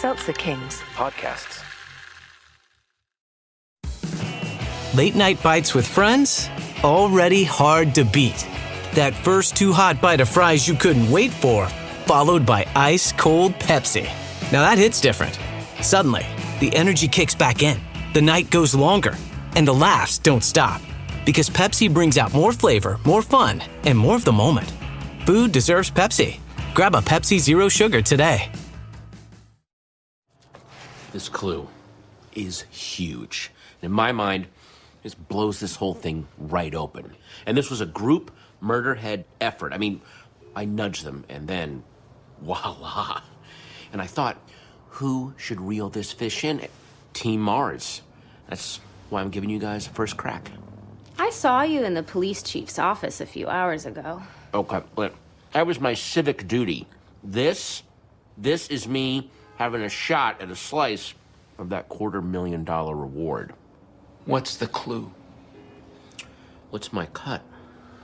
Seltzer Kings. Podcasts. Late night bites with friends? Already hard to beat. That first too hot bite of fries you couldn't wait for, followed by ice cold Pepsi. Now that hits different. Suddenly, the energy kicks back in, the night goes longer, and the laughs don't stop. Because Pepsi brings out more flavor, more fun, and more of the moment. Food deserves Pepsi. Grab a Pepsi Zero Sugar today. This clue is huge. In my mind, this blows this whole thing right open. And this was a group murder-head effort. I mean, I nudged them, and then, voila. And I thought, who should reel this fish in? Team Mars. That's why I'm giving you guys a first crack. I saw you in the police chief's office a few hours ago. Okay, look, that was my civic duty. This is me having a shot at a slice of that $250,000 reward. What's the clue? What's my cut?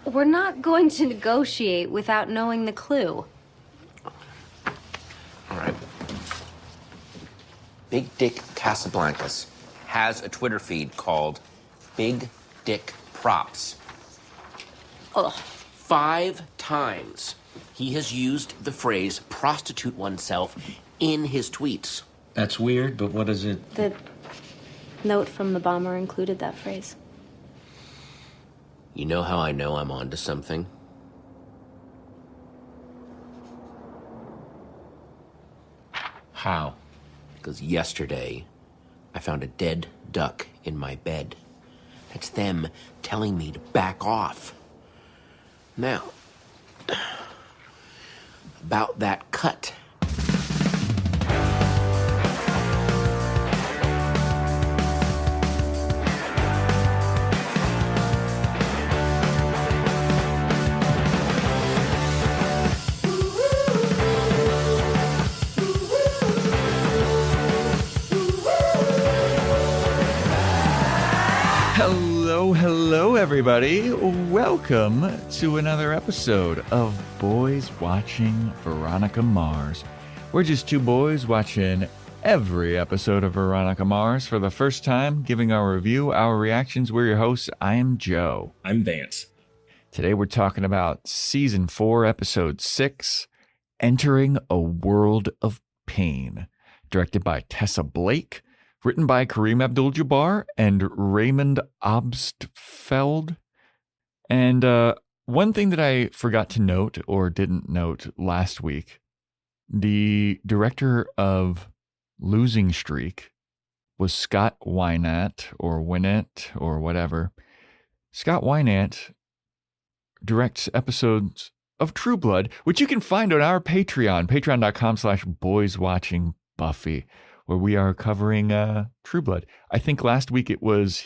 We're not going to negotiate without knowing the clue. All right. Big Dick Casablancas has a Twitter feed called Big Dick Props. Ugh. 5 times he has used the phrase prostitute oneself in his tweets. That's weird, but what is it? The note from the bomber included that phrase. You know how I know I'm onto something? How? Because yesterday, I found a dead duck in my bed. That's them telling me to back off. Now, about that cut. Hello, everybody. Welcome to another episode of Boys Watching Veronica Mars. We're just two boys watching every episode of Veronica Mars for the first time, giving our review, our reactions. We're your hosts. I am Joe. I'm Vance. Today we're talking about Season 4, Episode 6, Entering a World of Pain, directed by Tessa Blake. Written by Kareem Abdul-Jabbar and Raymond Obstfeld. And one thing that I forgot to note or didn't note last week, the director of Losing Streak was Scott Wynant or whatever. Scott Wynant directs episodes of True Blood, which you can find on our Patreon, patreon.com/boyswatchingbuffy. where we are covering True Blood. I think last week it was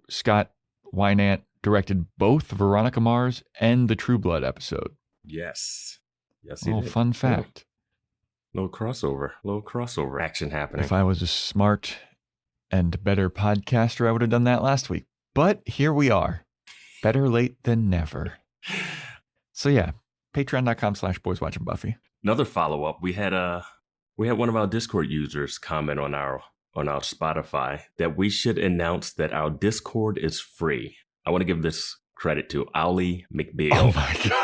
Scott Wynant directed both Veronica Mars and the True Blood episode. Yes, he did. Fun fact. Little crossover action happening. If I was a smart and better podcaster, I would have done that last week. But here we are. Better late than never. So yeah, patreon.com/boyswatchingbuffy. Another follow-up. We had one of our Discord users comment on our Spotify that we should announce that our Discord is free. I want to give this credit to Ali McBeal. Oh my God.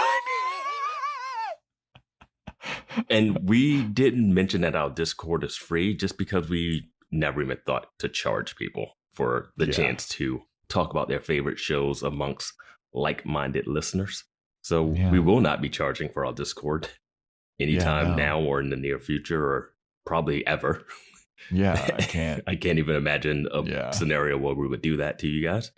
And we didn't mention that our Discord is free just because we never even thought to charge people for the chance to talk about their favorite shows amongst like-minded listeners. So we will not be charging for our Discord anytime now or in the near future or probably ever. Yeah, I can't. I can't even imagine a scenario where we would do that to you guys.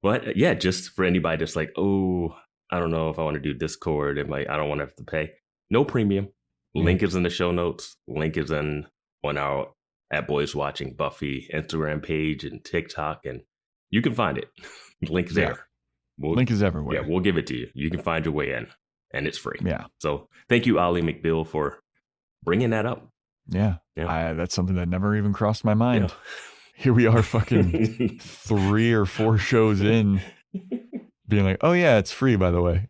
But yeah, just for anybody that's like, oh, I don't know if I want to do Discord. I don't want to have to pay. No premium. Link is in the show notes. Link is on our at Boys Watching Buffy Instagram page and TikTok, and you can find it. Link is there. Link is everywhere. Yeah, we'll give it to you. You can find your way in, and it's free. Yeah. So thank you, Ali McBeal, for bringing that up. Yeah. That's something that never even crossed my mind. Yeah. Here we are fucking 3 or 4 shows in being like, oh yeah, it's free, by the way.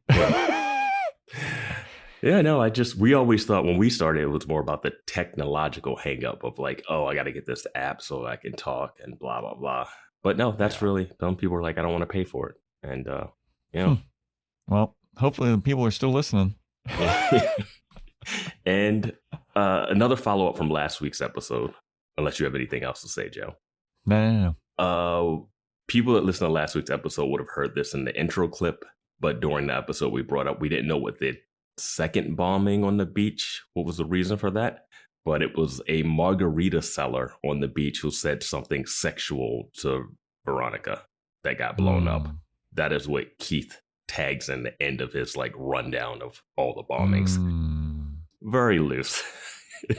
Yeah, no, we always thought when we started, it was more about the technological hang up of like, oh, I got to get this app so I can talk and blah, blah, blah. But no, that's really, some people are like, I don't want to pay for it. And, Well, hopefully the people are still listening. And another follow-up from last week's episode, unless you have anything else to say, Joe. No. People that listened to last week's episode would have heard this in the intro clip, but during the episode we brought up, we didn't know what the second bombing on the beach, what was the reason for that? But it was a margarita seller on the beach who said something sexual to Veronica that got blown up. That is what Keith tags in the end of his like rundown of all the bombings. Very loose.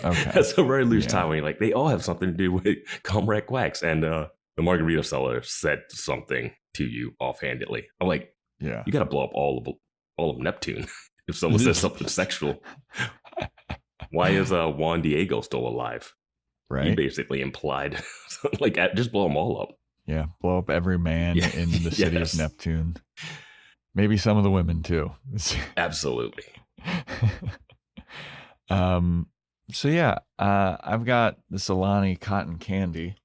Okay. That's a very loose timing. Like, they all have something to do with Comrade Quacks. And the margarita seller said something to you offhandedly. I'm like, you got to blow up all of Neptune if someone says something sexual. Why is Juan Diego still alive? Right. He basically implied, like, just blow them all up. Yeah, blow up every man in the city of Neptune. Maybe some of the women, too. Absolutely. So, I've got the Solani cotton candy.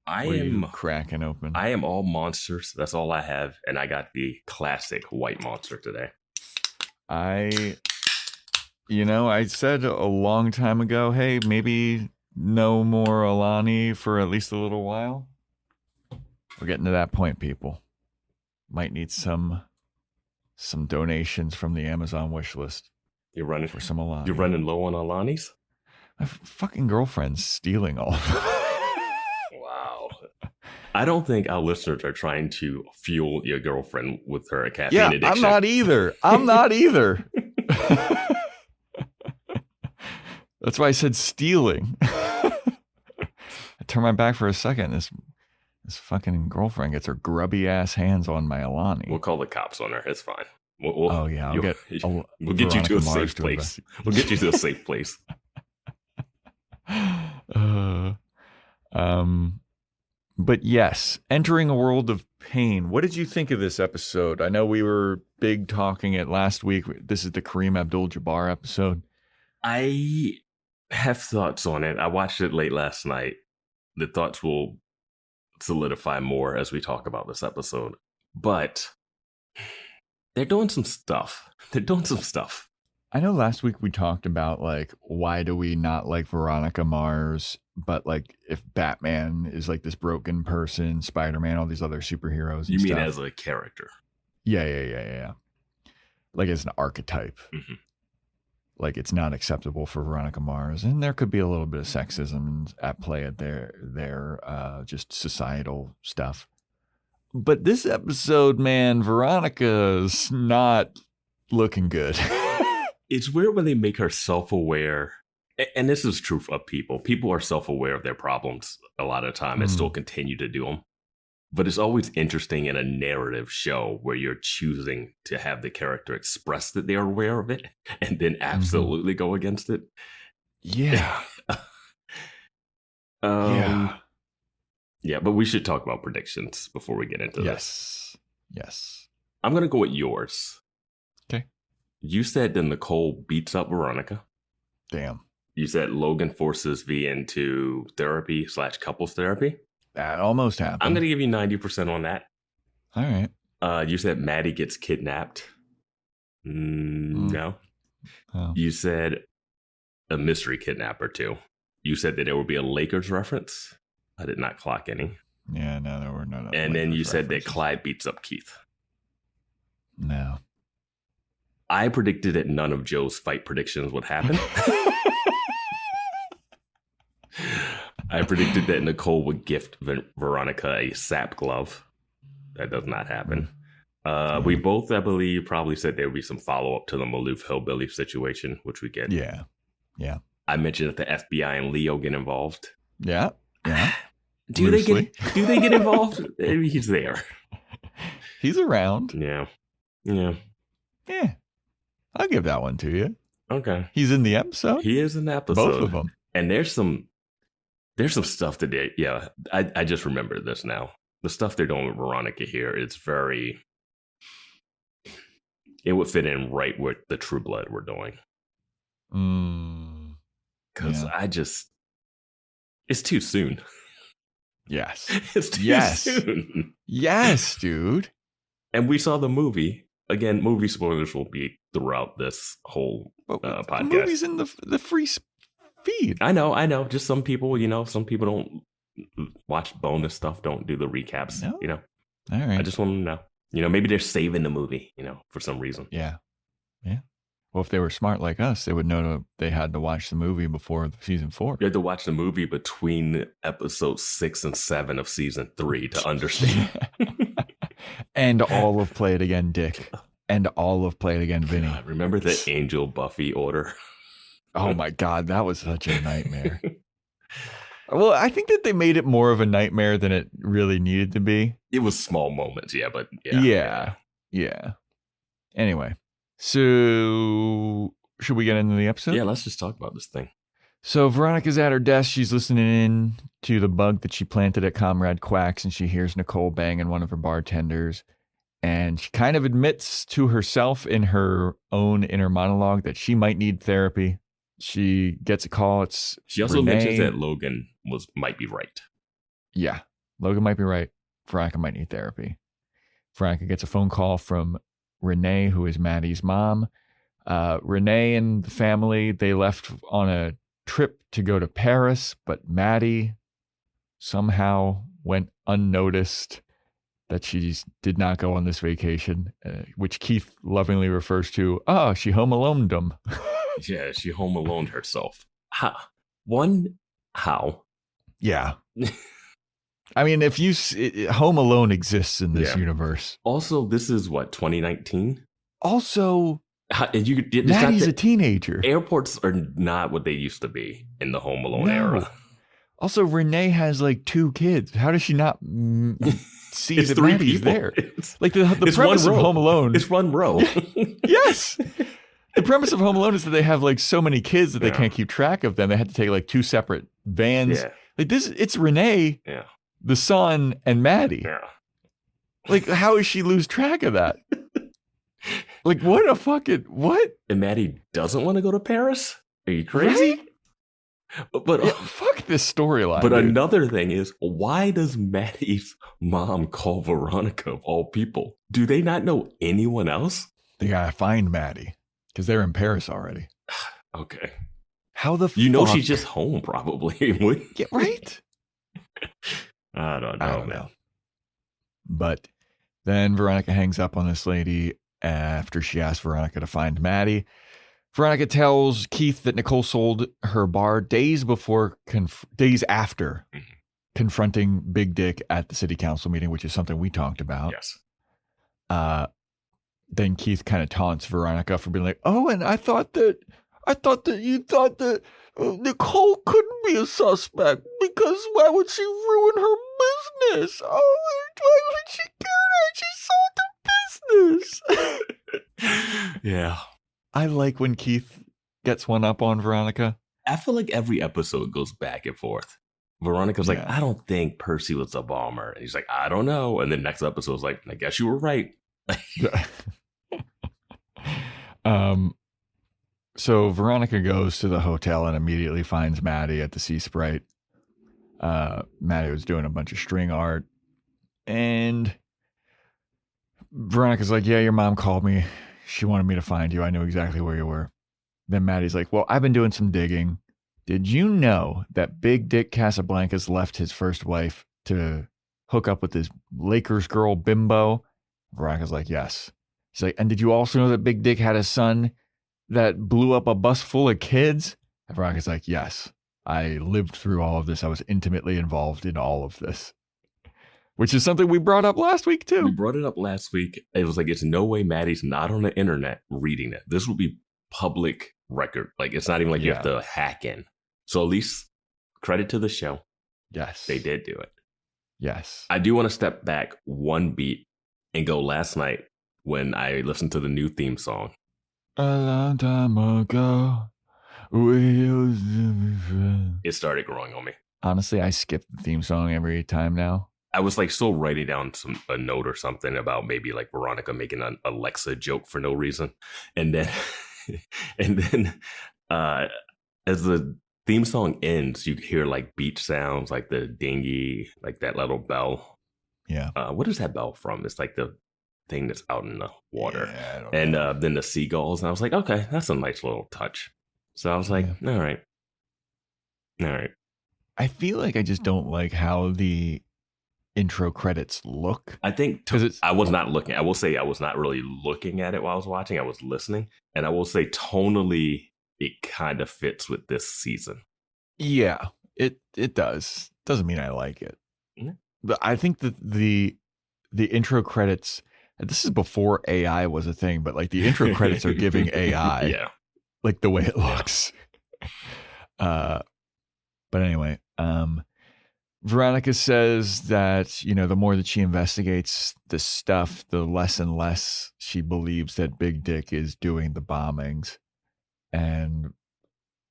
I am cracking open. I am all monsters. That's all I have. And I got the classic white monster today. I said a long time ago, hey, maybe no more Alani for at least a little while. We're getting to that point, people. Might need some donations from the Amazon wish list. You're running for some Alani. You're running low on Alanis? My fucking girlfriend's stealing all of them. Wow. I don't think our listeners are trying to fuel your girlfriend with her caffeine addiction. I'm not either. That's why I said stealing. I turned my back for a second. This fucking girlfriend gets her grubby ass hands on my Alani. We'll call the cops on her. It's fine. We'll get you to a safe place. We'll get you to a safe place. But yes, entering a world of pain. What did you think of this episode? I know we were big talking it last week. This is the Kareem Abdul-Jabbar episode. I have thoughts on it. I watched it late last night. The thoughts will solidify more as we talk about this episode. But they're doing some stuff. I know last week we talked about, like, why do we not like Veronica Mars? But, like, if Batman is, like, this broken person, Spider-Man, all these other superheroes. You mean as a character? Yeah. Like, as an archetype. Mm-hmm. Like, it's not acceptable for Veronica Mars. And there could be a little bit of sexism at play at their just societal stuff. But this episode, man, Veronica's not looking good. It's weird when they make her self-aware. And this is true of people. People are self-aware of their problems a lot of the time and still continue to do them. But it's always interesting in a narrative show where you're choosing to have the character express that they're aware of it and then absolutely go against it. Yeah. Yeah, but we should talk about predictions before we get into this. Yes. I'm going to go with yours. Okay. You said that Nicole beats up Veronica. Damn. You said Logan forces V into therapy/couples therapy. That almost happened. I'm going to give you 90% on that. All right. You said Matty gets kidnapped. No. Oh. You said a mystery kidnapper too. You said that there would be a Lakers reference. I did not clock any. Yeah, no, there were none. And then you said that Clyde beats up Keith. No. I predicted that none of Joe's fight predictions would happen. I predicted that Nicole would gift Veronica a sap glove. That does not happen. We both, I believe, probably said there would be some follow-up to the Maloof hillbilly situation, which we get. Yeah. I mentioned that the FBI and Leo get involved. Yeah. Do they get involved? Maybe he's there. He's around. Yeah. I'll give that one to you. Okay. He's in the episode? He is in the episode. Both of them. And there's some stuff that they, I just remember this now. The stuff they're doing with Veronica here is it would fit in right with the True Blood we're doing. Because it's too soon. Yes. It's too soon. Yes, dude. And we saw the movie. Again, movie spoilers will be throughout this whole podcast. The movie's in the free feed. I know. Just some people, some people don't watch bonus stuff, don't do the recaps, No? All right. I just want them to know. Maybe they're saving the movie, for some reason. Yeah. Well, if they were smart like us, they would know they had to watch the movie before season 4. You had to watch the movie between episodes 6 and 7 of season 3 to understand. And all of Play It Again, Dick. And all of Play It Again, Vinnie. God, remember the Angel Buffy order? Oh my God, that was such a nightmare. Well, I think that they made it more of a nightmare than it really needed to be. It was small moments, but yeah. Yeah. Anyway, so should we get into the episode? Yeah, let's just talk about this thing. So Veronica's at her desk. She's listening in to the bug that she planted at Comrade Quack's, and she hears Nicole banging one of her bartenders. And she kind of admits to herself in her own inner monologue that she might need therapy. She gets a call. She also mentions that Logan might be right. Yeah, Logan might be right. Veronica might need therapy. Veronica gets a phone call from Renee, who is Matty's mom. Renee and the family, they left on a trip to go to Paris, but Matty somehow went unnoticed that she did not go on this vacation, which Keith lovingly refers to, she home aloned them. Yeah, she home aloned herself. How? Yeah. I mean, if Home Alone exists in this universe. Also, this is 2019? Also, Matty's a teenager. Airports are not what they used to be in the Home Alone era. Also, Renee has 2 kids. How does she not see that Matty's there? The premise of Home Alone. It's one row. Yes. The premise of Home Alone is that they have so many kids that they can't keep track of them. They had to take 2 separate vans. Yeah. It's Renee, the son, and Matty. Yeah. How does she lose track of that? What? And Matty doesn't want to go to Paris? Are you crazy? Right? But fuck this storyline. But another thing is, why does Matty's mom call Veronica of all people? Do they not know anyone else? They gotta find Matty because they're in Paris already. Okay. How the fuck? She's just home probably. Yeah, right? I don't know. But then Veronica hangs up on this lady after she asks Veronica to find Matty. Veronica tells Keith that Nicole sold her bar days after confronting Big Dick at the city council meeting, which is something we talked about. Yes. Then Keith kind of taunts Veronica for being like, "Oh, and I thought that you thought that Nicole couldn't be a suspect because why would she ruin her business? Oh, why would she care that she sold her business?" Yeah. I like when Keith gets one up on Veronica. I feel like every episode goes back and forth. Veronica's like, I don't think Percy was a bomber. And he's like, I don't know. And then next episode's like, I guess you were right. So Veronica goes to the hotel and immediately finds Matty at the Sea Sprite. Matty was doing a bunch of string art. And Veronica's like, yeah, your mom called me. She wanted me to find you. I knew exactly where you were. Then Matty's like, well, I've been doing some digging. Did you know that Big Dick Casablancas left his first wife to hook up with this Lakers girl Bimbo? Veronica's like, yes. He's like, and did you also know that Big Dick had a son that blew up a bus full of kids? And Veronica's like, yes. I lived through all of this. I was intimately involved in all of this. Which is something we brought up last week, too. We brought it up last week. It was like, it's no way Matty's not on the internet reading it. This would be public record. It's not even like you have to hack in. So at least credit to the show. Yes. They did do it. Yes. I do want to step back one beat and go last night when I listened to the new theme song. A long time ago, it started growing on me. Honestly, I skip the theme song every time now. I was still writing down a note or something about maybe Veronica making an Alexa joke for no reason. And then As the theme song ends, you hear like beach sounds, like the dinghy, like that little bell. Yeah. What is that bell from? It's like the thing that's out in the water. Yeah, I don't and know. Then the seagulls. And I was like, okay, that's a nice little touch. So I was like, all right. I feel like I just don't like how the intro credits look. I think I was not looking. I will say I was not really looking at it while I was watching. I was listening. And I will say tonally, it kind of fits with this season. Yeah, it does. Doesn't mean I like it. Mm-hmm. But I think that the intro credits, this is before AI was a thing, but like the intro credits are giving AI. Yeah. Like the way it looks. But anyway, Veronica says that, you know, the more that she investigates this stuff, the less and less she believes that Big Dick is doing the bombings. And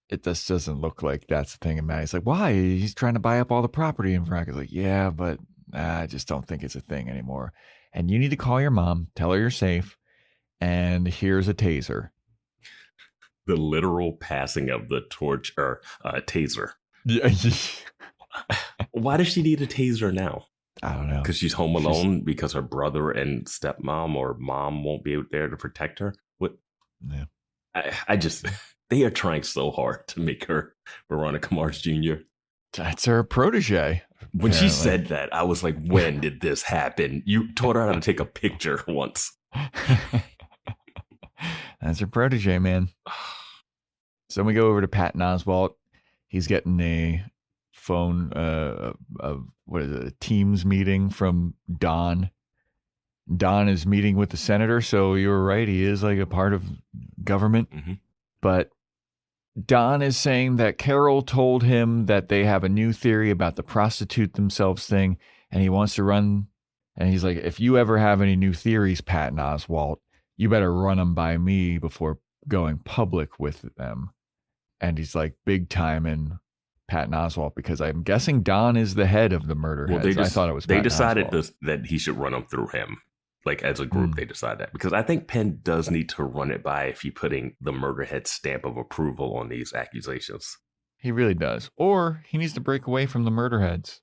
it just doesn't look like that's the thing. And Matty's like, why? He's trying to buy up all the property. And Veronica's like, yeah, but I just don't think it's a thing anymore. And you need to call your mom, tell her you're safe. And here's a taser. The literal passing of the torch or taser. Why does she need a taser now? I don't know. Because she's home alone because her brother and stepmom or mom won't be there to protect her. What? Yeah. I just, they are trying so hard to make her Veronica Mars Jr. That's her protege. When she said that, I was like, when did this happen? You taught her how to take a picture once. That's her protege, man. So we go over to Patton Oswalt. He's getting a phone, what is it, a Teams meeting from Don. Don is meeting with the senator, so you were right. He is like a part of government. Mm-hmm. But Don is saying that Carol told him that they have a new theory about the prostitute themselves thing, and he wants to run. And he's like, if you ever have any new theories, Patton Oswalt, you better run them by me before going public with them. And he's like big time in Patton Oswalt because I'm guessing Don is the head of the murder heads. I thought it was Patton decided Oswalt. That he should run them through him. Like as a group, they decided that because I think Penn does need to run it by if he's putting the murder head stamp of approval on these accusations. He really does. Or he needs to break away from the murder heads.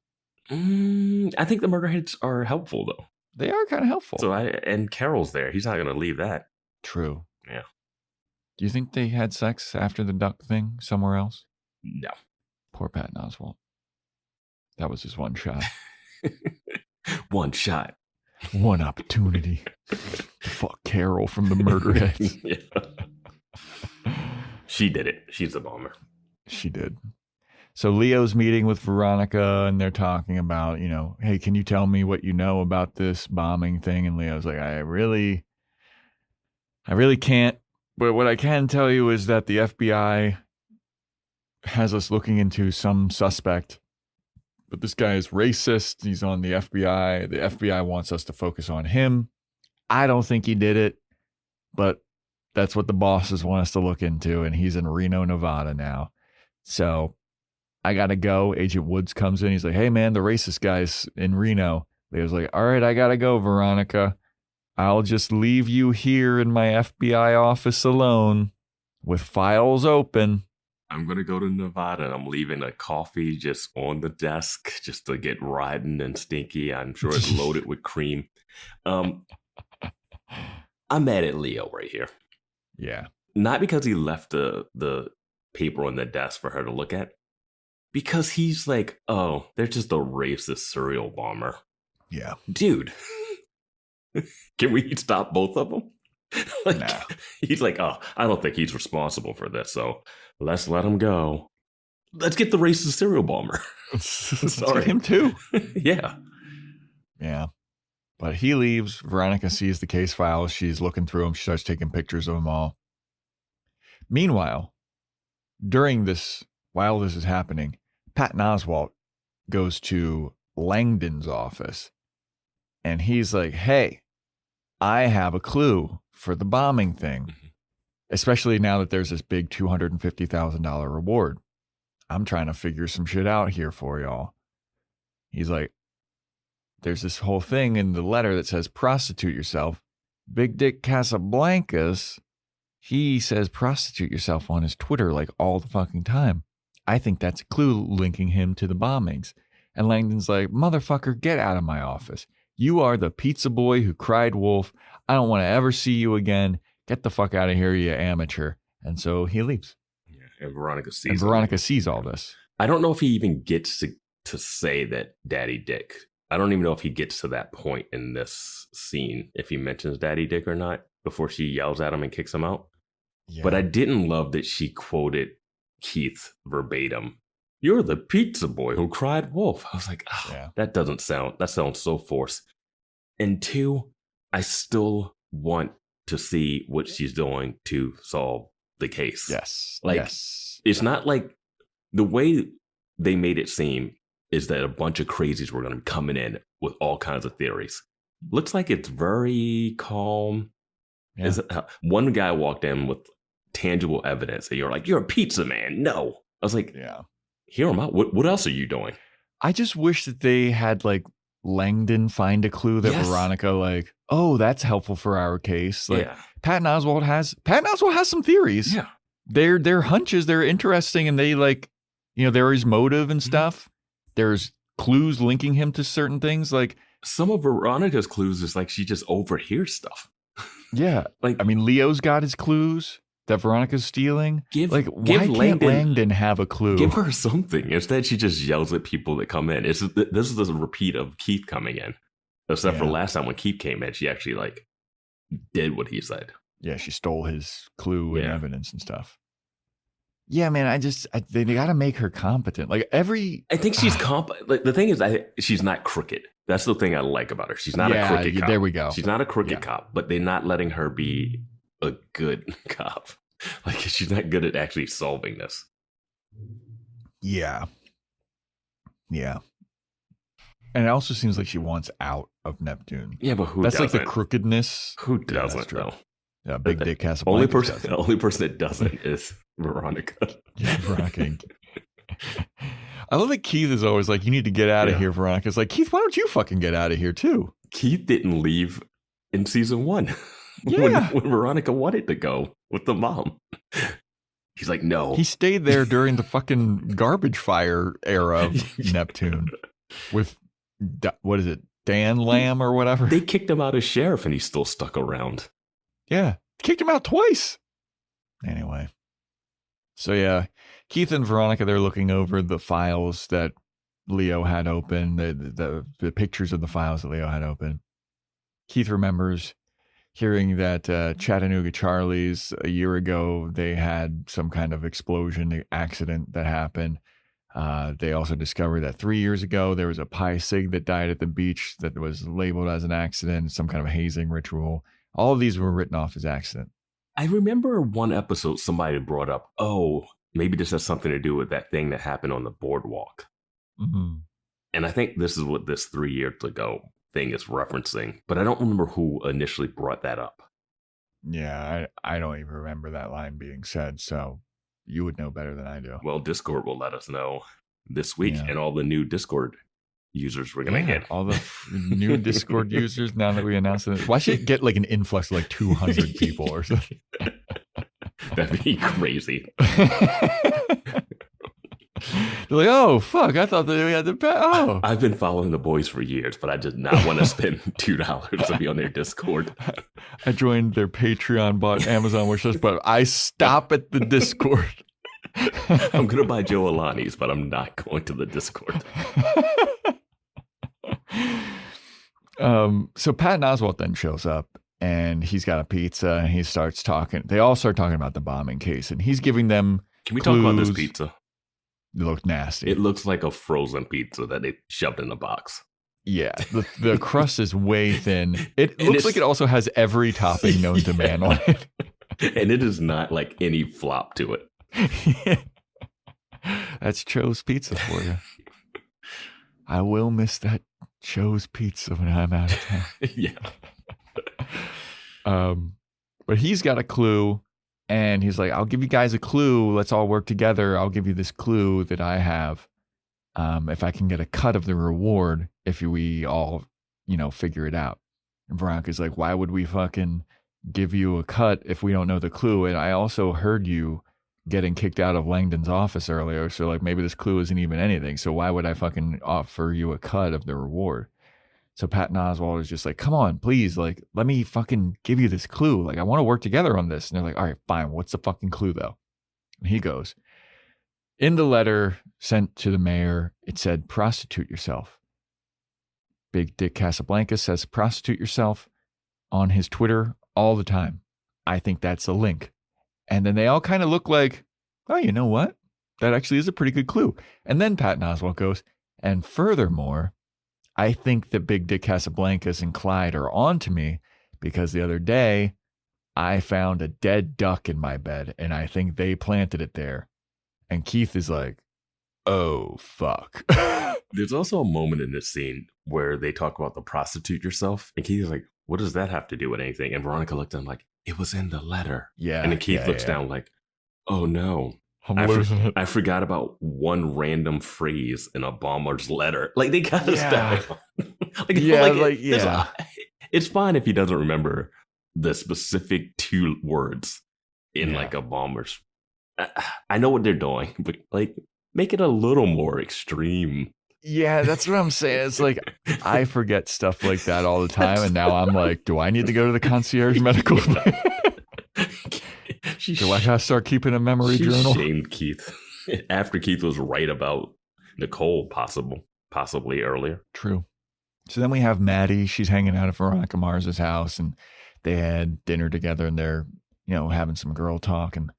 I think the murder heads are helpful though. They are kind of helpful. So and Carol's there. He's not going to leave that. True. Yeah. Do you think they had sex after the duck thing somewhere else? No. Poor Patton Oswalt. That was his one shot. One shot. One opportunity to fuck Carol from the murder heads. Yeah. She did it. She's a bomber. She did. So Leo's meeting with Veronica and they're talking about, you know, hey, can you tell me what you know about this bombing thing? And Leo's like, I really can't. But what I can tell you is that the FBI has us looking into some suspect. But this guy is racist. He's on the FBI. The FBI wants us to focus on him. I don't think he did it, but that's what the bosses want us to look into. And he's in Reno, Nevada now. So I got to go. Agent Woods comes in. He's like, hey, man, the racist guy's in Reno. Leo's like, all right, I got to go, Veronica. I'll just leave you here in my FBI office alone with files open. I'm going to go to Nevada and I'm leaving a coffee just on the desk just to get rotten and stinky. I'm sure it's loaded with cream. I'm mad at Leo right here. Yeah. Not because he left the paper on the desk for her to look at. Because he's like, oh, they're just a racist serial bomber. Yeah. Dude, can we stop both of them? Like, nah. He's like, oh, I don't think he's responsible for this, so let's let him go. Let's get the racist serial bomber. Sorry. Get him too. Yeah. Yeah. But he leaves. Veronica sees the case files. She's looking through them. She starts taking pictures of them all. Meanwhile, while this is happening, Patton Oswalt goes to Langdon's office. And he's like, hey, I have a clue for the bombing thing, especially now that there's this big $250,000 reward. I'm trying to figure some shit out here for y'all. He's like, there's this whole thing in the letter that says prostitute yourself. Big Dick Casablancas, He says prostitute yourself on his Twitter like all the fucking time. I think that's a clue linking him to the bombings. And Langdon's like, motherfucker, get out of my office. You are the pizza boy who cried wolf. I don't want to ever see you again. Get the fuck out of here, you amateur. And so he leaves. Yeah, and Veronica sees all this. I don't know if he even gets to say that Daddy Dick. I don't even know if he gets to that point in this scene, if he mentions Daddy Dick or not, before she yells at him and kicks him out. Yeah. But I didn't love that she quoted Keith verbatim. You're the pizza boy who cried wolf. I was like, that sounds so forced. And two, I still want to see what she's doing to solve the case. Yes. It's not like the way they made it seem is that a bunch of crazies were going to be coming in with all kinds of theories. Looks like it's very calm. Yeah. One guy walked in with tangible evidence and you're like, you're a pizza man. No. I was like, hear him out. What else are you doing? I just wish that they had like Langdon find a clue that Veronica like, oh, that's helpful for our case. Like Patton Oswalt has some theories. Yeah. They're hunches, they're interesting, and they like, there is motive and stuff. There's clues linking him to certain things. Like some of Veronica's clues is like she just overhears stuff. Yeah. Leo's got his clues that Veronica's stealing. Why can't Langdon have a clue? Give her something. Instead, she just yells at people that come in. This is a repeat of Keith coming in. Except for last time when Keith came in, she actually like did what he said. Yeah, she stole his clue and evidence and stuff. Yeah, man, they got to make her competent. I think she's competent. Like the thing is, she's not crooked. That's the thing I like about her. She's not a crooked cop. There we go. She's not a crooked cop, but they're not letting her be a good cop. Like she's not good at actually solving this. Yeah. Yeah. And it also seems like she wants out of Neptune. Yeah, but That's doesn't? Like the crookedness. Who doesn't though? Yeah, Big Dick Casablanca. The only person that doesn't is Veronica. Yeah, Veronica. I love that Keith is always like, you need to get out of here, Veronica. It's like, Keith, why don't you fucking get out of here too? Keith didn't leave in season 1. Yeah. when Veronica wanted to go with the mom. He's like, no. He stayed there during the fucking garbage fire era of Neptune with, what is it, Dan Lamb or whatever? They kicked him out as sheriff and he's still stuck around. Yeah. Kicked him out twice. Anyway. So yeah, Keith and Veronica, they're looking over the files that Leo had open, the pictures of the files that Leo had open. Keith remembers hearing that Chattanooga Charlie's a year ago, they had some kind of explosion accident that happened. They also discovered that 3 years ago, there was a Pi Sig that died at the beach that was labeled as an accident, some kind of hazing ritual. All of these were written off as accident. I remember one episode somebody brought up, oh, maybe this has something to do with that thing that happened on the boardwalk. Mm-hmm. And I think this is what this 3 years ago thing is referencing, but I don't remember who initially brought that up. Yeah, I don't even remember that line being said, so you would know better than I do. Well, Discord will let us know this week, and all the new Discord users we're going to get. All the new Discord users, now that we announced it. Why should it get like an influx of like 200 people or something? That'd be crazy. They're like, oh, fuck, I thought that we had to pay. Oh. I've been following the boys for years, but I did not want to spend $2 to be on their Discord. I joined their Patreon, bought Amazon wishlist, but I stop at the Discord. I'm going to buy Joe Alani's, but I'm not going to the Discord. So Patton Oswalt then shows up and he's got a pizza and he starts talking. They all start talking about the bombing case and he's giving them Can we clues. talk about this pizza? It looked nasty. It looks like a frozen pizza that they shoved in a box. Yeah, the crust is way thin. It looks like it also has every topping known to man on it. And it is not like any flop to it. Yeah. That's Cho's Pizza for you. I will miss that Cho's Pizza when I'm out of town. Yeah. But he's got a clue. And he's like, I'll give you guys a clue. Let's all work together. I'll give you this clue that I have. If I can get a cut of the reward, if we all, figure it out. And Veronica's like, why would we fucking give you a cut if we don't know the clue. And I also heard you getting kicked out of Langdon's office earlier. So like maybe this clue isn't even anything. So why would I fucking offer you a cut of the reward? So Patton Oswalt is just like, come on, please. Like, let me fucking give you this clue. Like, I want to work together on this. And they're like, all right, fine. What's the fucking clue though? And he goes, in the letter sent to the mayor, it said, prostitute yourself. Big Dick Casablanca says, prostitute yourself on his Twitter all the time. I think that's a link. And then they all kind of look like, oh, you know what? That actually is a pretty good clue. And then Patton Oswalt goes, and furthermore, I think that Big Dick Casablancas and Clyde are on to me because the other day I found a dead duck in my bed and I think they planted it there. And Keith is like, oh, fuck. There's also a moment in this scene where they talk about the prostitute yourself. And Keith is like, what does that have to do with anything? And Veronica looked at him like, it was in the letter. Yeah. And then Keith looks down like, oh no. I'm losing it. I forgot about one random phrase in a bomber's letter. Like they kind of stuff. It's fine if he doesn't remember the specific 2 words in like a bomber's. I know what they're doing, but like make it a little more extreme. Yeah, that's what I'm saying. It's like I forget stuff like that all the time, and now I'm like, do I need to go to the concierge medical? Do I gotta start keeping a memory journal? Shamed Keith after Keith was right about Nicole, possibly earlier. True. So then we have Matty. She's hanging out at Veronica Mars's house, and they had dinner together, and they're having some girl talk. And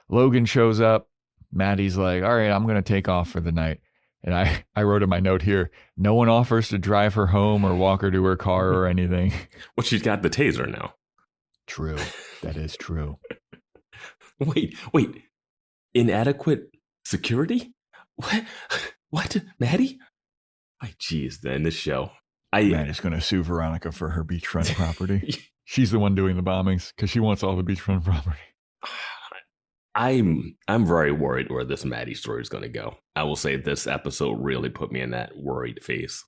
Logan shows up. Matty's like, all right, I'm gonna take off for the night. And I wrote in my note here, no one offers to drive her home or walk her to her car or anything. Well, she's got the taser now. True. That is true. Wait. Inadequate security? What? Matty? Jeez, then this show. Matty's going to sue Veronica for her beachfront property. She's the one doing the bombings because she wants all the beachfront property. I'm very worried where this Matty story is going to go. I will say this episode really put me in that worried phase.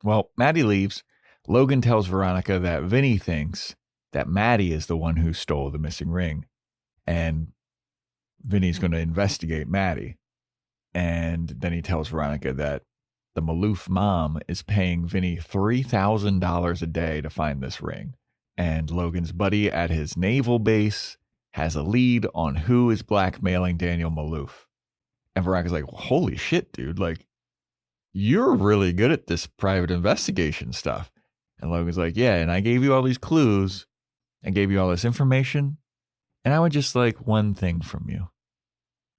Well, Matty leaves. Logan tells Veronica that Vinnie thinks that Matty is the one who stole the missing ring. And Vinnie's going to investigate Matty. And then he tells Veronica that the Maloof mom is paying Vinnie $3,000 a day to find this ring. And Logan's buddy at his naval base has a lead on who is blackmailing Daniel Maloof. And Veronica's like, well, holy shit, dude. Like, you're really good at this private investigation stuff. And Logan's like, yeah, and I gave you all these clues. I gave you all this information. And I would just like one thing from you.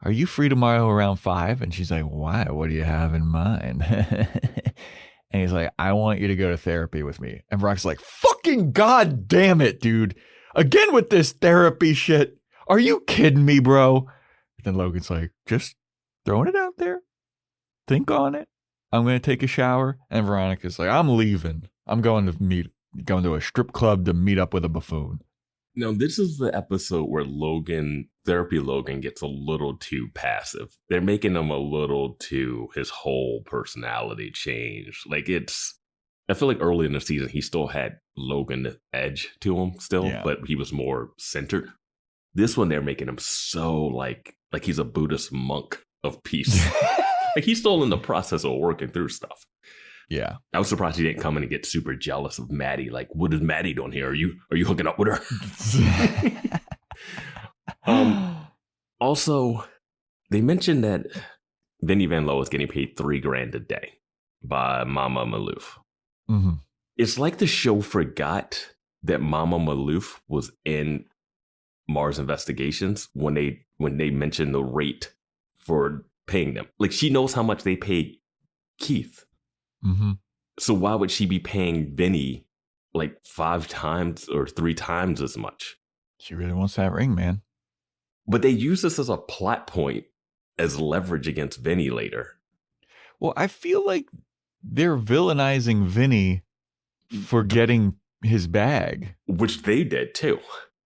Are you free tomorrow around 5? And she's like, why? What do you have in mind? And he's like, I want you to go to therapy with me. And Veronica's like, fucking God damn it, dude. Again with this therapy shit. Are you kidding me, bro? Then Logan's like, just throwing it out there. Think on it. I'm going to take a shower. And Veronica's like, I'm leaving. I'm going to a strip club to meet up with a buffoon. Now, this is the episode where Therapy Logan gets a little too passive. They're making him a little too, his whole personality change. Like I feel like early in the season, he still had Logan edge to him still, but he was more centered. This one, they're making him so like he's a Buddhist monk of peace. Like he's still in the process of working through stuff. Yeah. I was surprised he didn't come in and get super jealous of Matty. Like, what is Matty doing here? Are you hooking up with her? Also, they mentioned that Vinnie Van Lowe is getting paid $3,000 a day by Mama Maloof. Mm-hmm. It's like the show forgot that Mama Maloof was in Mars Investigations when they mentioned the rate for paying them. Like she knows how much they paid Keith. Mm-hmm. So why would she be paying Vinnie like 5 times or 3 times as much? She really wants that ring, man. But they use this as a plot point as leverage against Vinnie later. Well, I feel like they're villainizing Vinnie for getting his bag, which they did too.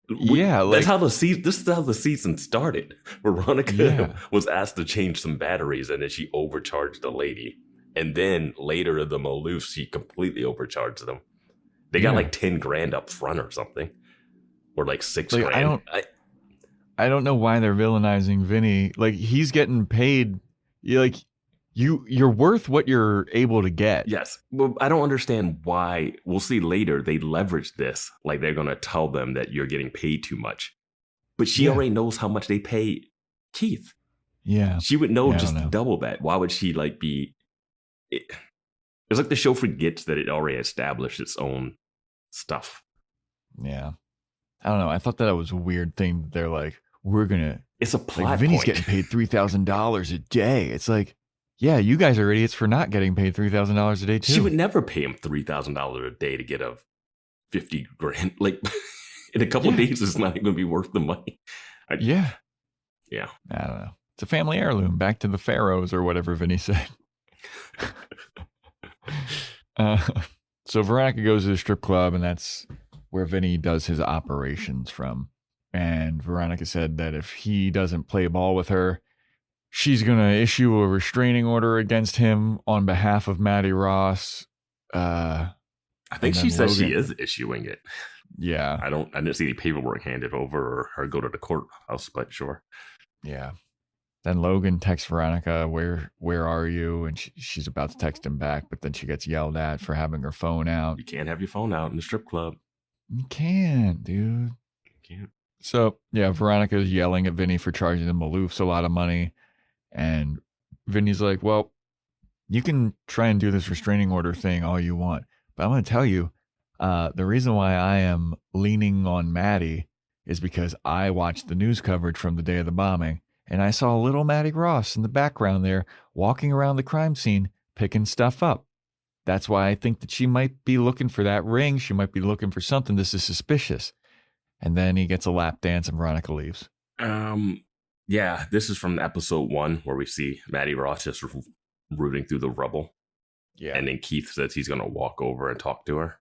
Yeah, that's how this is how the season started. Veronica was asked to change some batteries, and then she overcharged the lady. And then later, the Maloofs, she completely overcharged them. They got like 10 grand up front or something, or like 6 grand. I don't know why they're villainizing Vinnie. Like, he's getting paid. You're worth what you're able to get. Yes. Well, I don't understand why. We'll see later. They leverage this. Like, they're going to tell them that you're getting paid too much. But she already knows how much they pay Keith. Yeah. She would know double that. Why would she like be... It's like the show forgets that it already established its own stuff. Yeah. I don't know. I thought that was a weird thing. They're like, we're going to... It's a plot Vinny's point. getting paid $3,000 a day. It's like, yeah, you guys are idiots for not getting paid $3,000 a day too. She would never pay him $3,000 a day to get a 50 grand. Like, in a couple of days, it's not even going to be worth the money. Yeah. I don't know. It's a family heirloom. Back to the pharaohs or whatever Vinny said. So Veronica goes to the strip club, and that's where Vinny does his operations from. And Veronica said that if he doesn't play ball with her, she's going to issue a restraining order against him on behalf of Matty Ross. I think she says she is issuing it. Yeah. I didn't see any paperwork handed over or her go to the courthouse, but sure. Yeah. Then Logan texts Veronica, where are you? And she's about to text him back, but then she gets yelled at for having her phone out. You can't have your phone out in the strip club. You can't, dude. You can't. So, yeah, Veronica's yelling at Vinny for charging the Maloofs a lot of money. And Vinny's like, well, you can try and do this restraining order thing all you want. But I'm going to tell you, the reason why I am leaning on Matty is because I watched the news coverage from the day of the bombing. And I saw little Matty Ross in the background there walking around the crime scene, picking stuff up. That's why I think that she might be looking for that ring. She might be looking for something. This is suspicious. And then he gets a lap dance and Veronica leaves. Yeah, this is from episode 1 where we see Matty Ross just rooting through the rubble. Yeah. And then Keith says he's going to walk over and talk to her.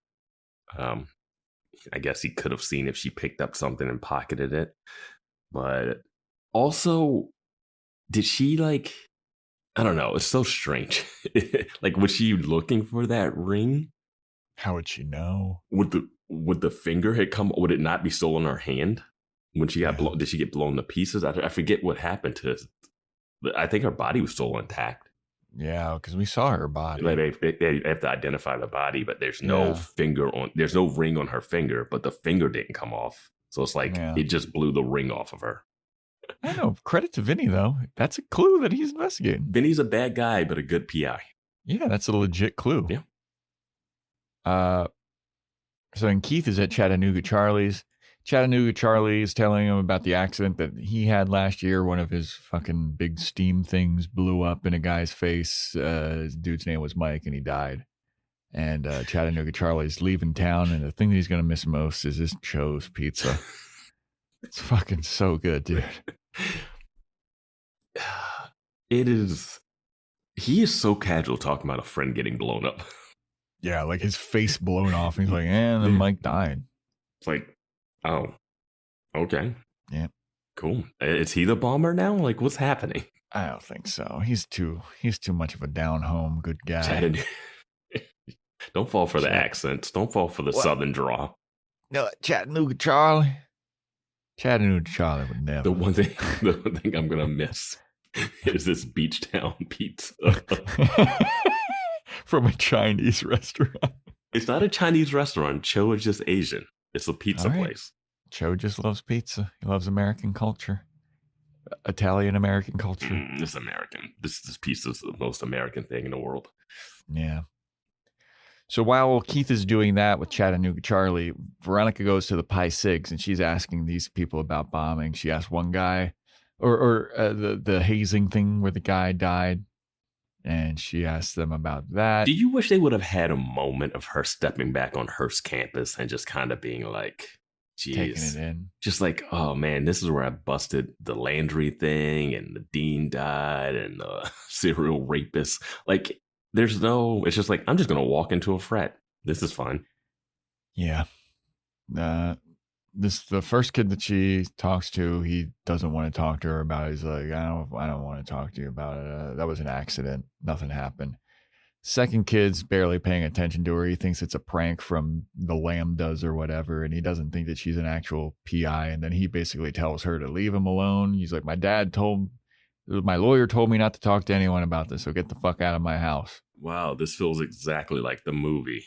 I guess he could have seen if she picked up something and pocketed it. But also, did she like, I don't know, it's so strange. Like, was she looking for that ring? How would she know? Would the finger had come, would it not be still in her hand? When she got did she get blown to pieces? I forget what happened to us. I think her body was still intact. Yeah, because we saw her body. Like they have to identify the body, but there's no there's no ring on her finger, but the finger didn't come off. So it's like it just blew the ring off of her. I know. Credit to Vinny, though. That's a clue that he's investigating. Vinny's a bad guy, but a good PI. Yeah, that's a legit clue. Yeah. So then Keith is at Chattanooga Charlie's. Chattanooga Charlie is telling him about the accident that he had last year. One of his fucking big steam things blew up in a guy's face. His dude's name was Mike, and he died. And Chattanooga Charlie's leaving town, and the thing that he's going to miss most is his Cho's pizza. It's fucking so good, dude. It is. He is so casual talking about a friend getting blown up. Yeah, like his face blown off. And he's like, and then Mike died. It's like, oh, okay. Yeah. Cool. Is he the bomber now? Like, what's happening? I don't think so. He's too much of a down home good guy. Don't fall for the accents. Don't fall for the southern draw. No, Chattanooga Charlie. Chattanooga Charlie would never. The one thing I'm gonna miss is this beach town pizza from a Chinese restaurant. It's not a Chinese restaurant. Cho is just Asian. It's a pizza place. Cho just loves pizza. He loves American culture, Italian American culture. It's American. This pizza is the most American thing in the world. Yeah. So while Keith is doing that with Chattanooga Charlie, Veronica goes to the Pi Sigs and she's asking these people about bombing. She asked one guy, or the hazing thing where the guy died, and she asked them about that. Do you wish they would have had a moment of her stepping back on Hearst campus and just kind of being like, geez, taking it in? Just like, oh man, this is where I busted the Landry thing and the dean died and the serial rapist. Like, it's just like, I'm just going to walk into a frat. This is fine. Yeah. The first kid that she talks to, he doesn't want to talk to her about it. He's like, I don't want to talk to you about it. That was an accident. Nothing happened. Second kid's barely paying attention to her. He thinks it's a prank from the Lambdas or whatever, and he doesn't think that she's an actual PI. And then he basically tells her to leave him alone. He's like, my lawyer told me not to talk to anyone about this, so get the fuck out of my house. Wow, this feels exactly like the movie.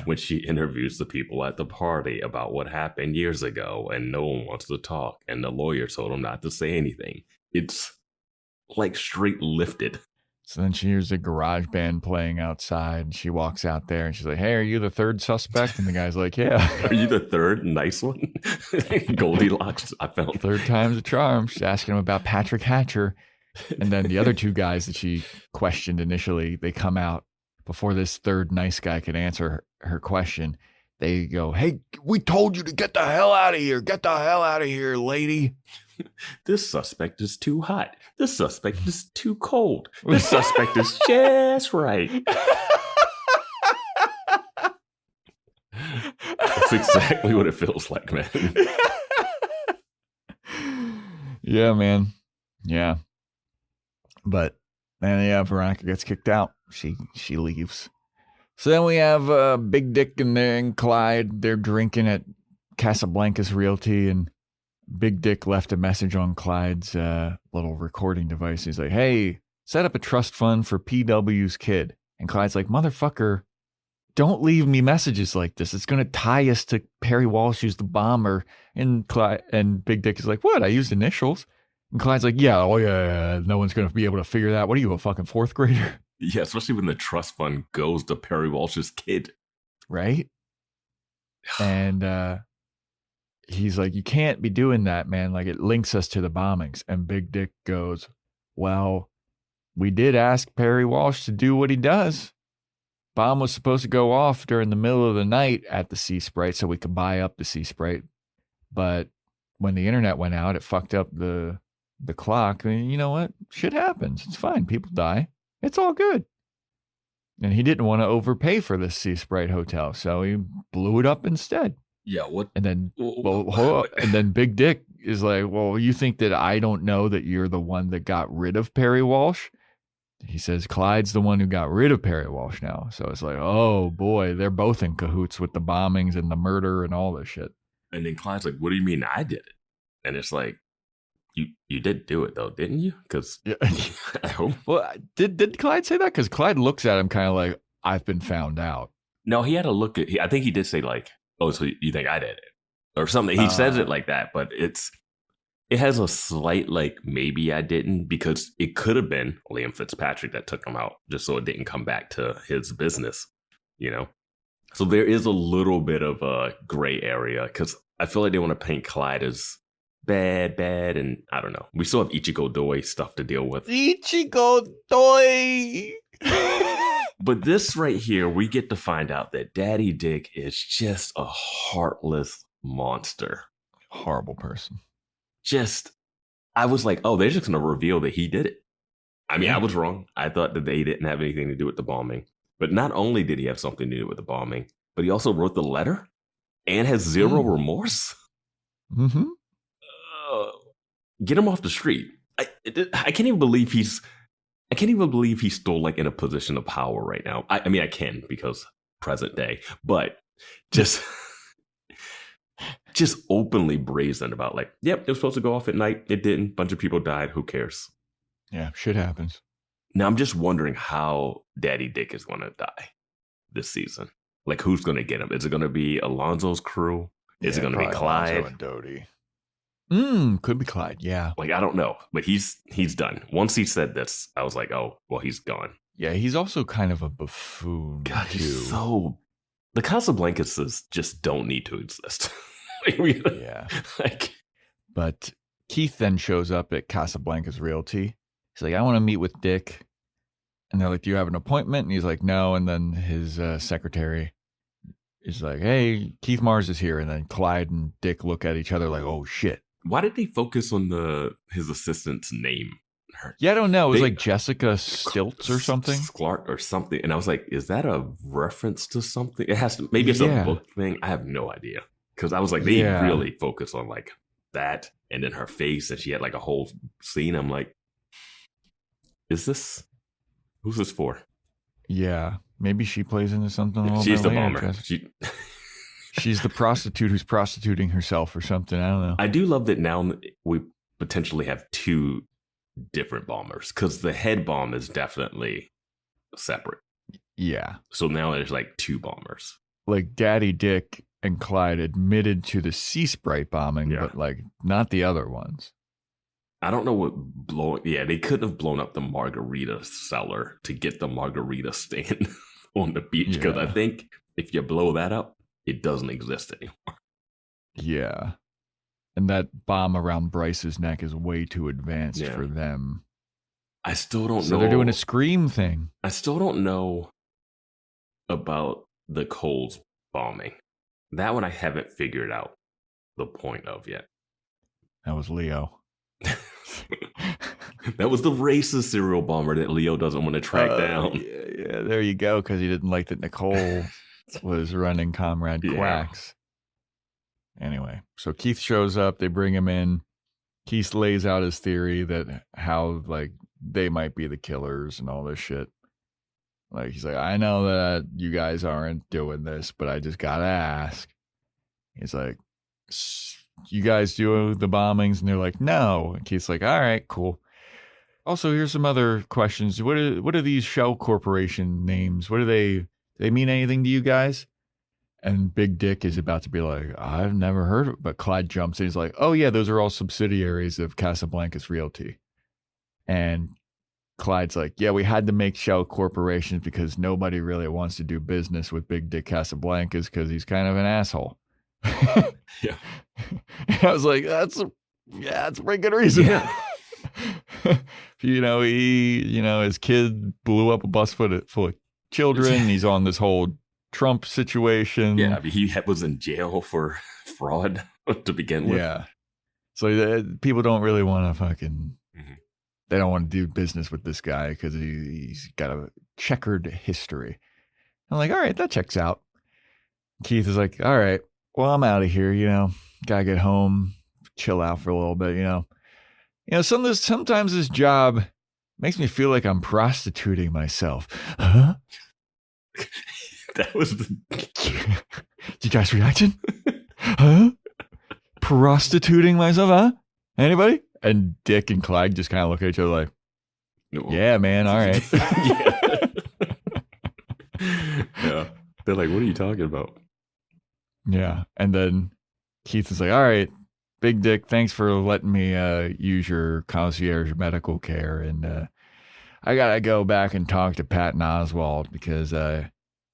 When she interviews the people at the party about what happened years ago and no one wants to talk and the lawyer told him not to say anything. It's like straight lifted. So then she hears a garage band playing outside and she walks out there and she's like, hey, are you the third suspect? And the guy's like, yeah. Are you the third nice one? Goldilocks, I found. Third time's a charm. She's asking him about Patrick Hatcher. And then the other two guys that she questioned initially, they come out before this third nice guy could answer her question. They go, hey, we told you to get the hell out of here. Get the hell out of here, lady. This suspect is too hot. This suspect is too cold. This suspect is just right. That's exactly what it feels like, man. Yeah, man. Yeah. But then, yeah, Veronica gets kicked out. She leaves. So then we have Big Dick and Clyde. They're drinking at Casablanca's Realty, and Big Dick left a message on Clyde's little recording device. He's like, hey, set up a trust fund for PW's kid. And Clyde's like, motherfucker, don't leave me messages like this. It's going to tie us to Perry Walsh, who's the bomber. And Big Dick is like, what? I used initials. And Clyde's like, yeah, no one's going to be able to figure that. What are you, a fucking fourth grader? Yeah, especially when the trust fund goes to Perry Walsh's kid. Right? And he's like, you can't be doing that, man. Like, it links us to the bombings. And Big Dick goes, well, we did ask Perry Walsh to do what he does. Bomb was supposed to go off during the middle of the night at the Sea Sprite so we could buy up the Sea Sprite. But when the internet went out, it fucked up the clock. I mean, you know what? Shit happens. It's fine. People die. It's all good. And he didn't want to overpay for this Sea Sprite hotel, so he blew it up instead. Yeah, what? And then, and then Big Dick is like, well, you think that I don't know that you're the one that got rid of Perry Walsh? He says Clyde's the one who got rid of Perry Walsh now. So it's like, oh boy, they're both in cahoots with the bombings and the murder and all this shit. And then Clyde's like, what do you mean I did it? And it's like, you did do it though, didn't you? Because yeah. I hope. Well, did Clyde say that? Because Clyde looks at him kind of like, I've been found out. No, he had a look at. I think he did say like, oh, so you think I did it or something? He says it like that, but it has a slight like maybe I didn't, because it could have been Liam Fitzpatrick that took him out just so it didn't come back to his business, you know. So there is a little bit of a gray area because I feel like they want to paint Clyde as bad, and I don't know. We still have Ichigo Doi stuff to deal with. Ichigo Doi! But this right here, we get to find out that Daddy Dick is just a heartless monster. Horrible person. I was like, oh, they're just going to reveal that he did it. I mean, I was wrong. I thought that they didn't have anything to do with the bombing. But not only did he have something to do with the bombing, but he also wrote the letter and has zero remorse. Mm-hmm. Get him off the street. I can't even believe he's still like in a position of power right now. I mean, I can because present day, but just openly brazen about like, yep, it was supposed to go off at night. It didn't. Bunch of people died. Who cares? Yeah, shit happens. Now I'm just wondering how Daddy Dick is going to die this season. Like, who's going to get him? Is it going to be Alonzo's crew? Is it going to be Clyde? Alonzo and Dodie. Could be Clyde, yeah. Like, I don't know, but he's done. Once he said this, I was like, oh, well, he's gone. Yeah, he's also kind of a buffoon. God, he's so... The Casablancas just don't need to exist. Yeah. But Keith then shows up at Casablanca's Realty. He's like, I want to meet with Dick. And they're like, do you have an appointment? And he's like, no. And then his secretary is like, hey, Keith Mars is here. And then Clyde and Dick look at each other like, oh, shit. Why did they focus on his assistant's name? Yeah, I don't know. It was like Jessica Stilts or something. Clark or something. And I was like, is that a reference to something? It has to, maybe it's a book thing. I have no idea. Because I was like, they really focus on like that. And then her face, and she had like a whole scene. I'm like, who's this for? Yeah. Maybe she plays into something a little She's bit the later. bomber. She's the prostitute who's prostituting herself or something. I don't know. I do love that now we potentially have 2 different bombers because the head bomb is definitely separate. Yeah. So now there's like 2 bombers. Like Daddy Dick and Clyde admitted to the Sea Sprite bombing, but like not the other ones. I don't know what they couldn't have blown up the margarita cellar to get the margarita stand on the beach because I think if you blow that up, it doesn't exist anymore. Yeah. And that bomb around Bryce's neck is way too advanced for them. I still don't know. So they're doing a Scream thing. I still don't know about the Coles bombing. That one I haven't figured out the point of yet. That was Leo. That was the racist serial bomber that Leo doesn't want to track down. Yeah, there you go, because he didn't like that Nicole was running Comrade Quacks. Anyway, so Keith shows up. They bring him in. Keith lays out his theory that how like they might be the killers and all this shit. Like he's like, I know that you guys aren't doing this, but I just gotta ask. He's like, you guys do the bombings? And they're like, no. And Keith's like, all right, cool. Also, here's some other questions. What are these shell corporation names? What do they mean anything to you guys? And Big Dick is about to be like, I've never heard of it. But Clyde jumps in. He's like, oh, yeah, those are all subsidiaries of Casablanca's Realty. And Clyde's like, yeah, we had to make shell corporations because nobody really wants to do business with Big Dick Casablancas because he's kind of an asshole. Yeah. And I was like, that's a pretty good reason. Yeah. His kid blew up a bus full of children. He's on this whole Trump situation. Yeah, I mean, he was in jail for fraud to begin with. Yeah. So people don't really want to fucking, they don't want to do business with this guy because he's got a checkered history. I'm like, all right, that checks out. Keith is like, all right, well, I'm out of here, gotta get home, chill out for a little bit, sometimes this job makes me feel like I'm prostituting myself. Huh? That was You guys reaction? Huh? Prostituting myself, huh? Anybody? And Dick and Clyde just kind of look at each other like, yeah, man, all right. Yeah. They're like, what are you talking about? Yeah. And then Keith is like, all right, Big Dick, thanks for letting me use your concierge medical care. And I got to go back and talk to Patton Oswalt because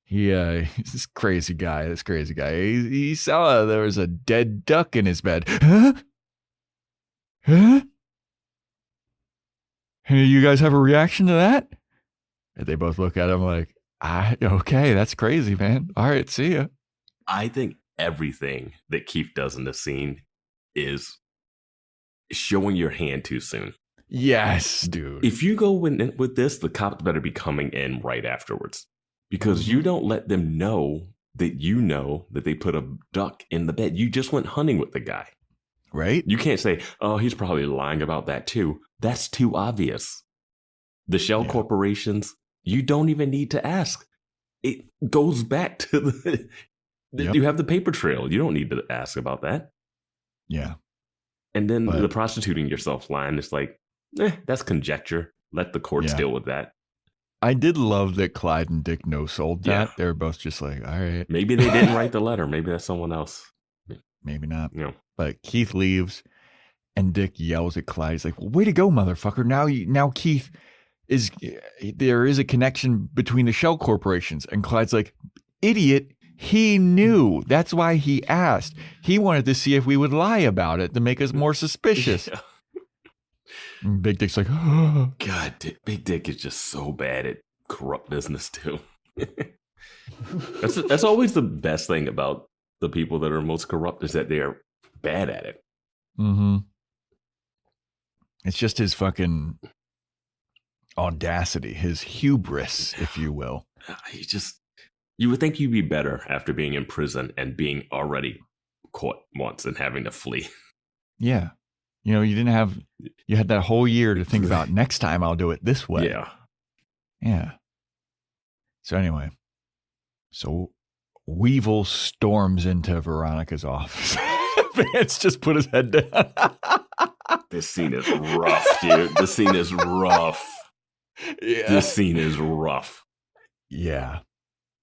he's this crazy guy. He saw there was a dead duck in his bed. Huh? Huh? Hey, you guys have a reaction to that? And they both look at him like, okay, that's crazy, man. All right, see ya. I think everything that Keith does in this scene is showing your hand too soon. Yes, dude. If you go with this, the cops better be coming in right afterwards because you don't let them know that they put a duck in the bed. You just went hunting with the guy. Right? You can't say, oh, he's probably lying about that too. That's too obvious. The shell corporations, you don't even need to ask. It goes back to you have the paper trail. You don't need to ask about that. Yeah. And then the prostituting yourself line is like, that's conjecture. Let the courts deal with that. I did love that Clyde and Dick no-sold that. Yeah. They were both just like, all right. Maybe they didn't write the letter. Maybe that's someone else. Maybe not. Yeah. But Keith leaves and Dick yells at Clyde. He's like, well, way to go, motherfucker. Now Keith there is a connection between the shell corporations. And Clyde's like, idiot. He knew. That's why he asked. He wanted to see if we would lie about it to make us more suspicious. Yeah. And Big Dick's like, oh. God, Big Dick is just so bad at corrupt business too. That's always the best thing about the people that are most corrupt is that they are bad at it. Mm-hmm. It's just his fucking audacity, his hubris, if you will. You would think you'd be better after being in prison and being already caught once and having to flee. Yeah. You had that whole year to think about next time I'll do it this way. Yeah. Yeah. So anyway, Weevil storms into Veronica's office. Vance just put his head down. This scene is rough, dude. This scene is rough. Yeah. This scene is rough. Yeah.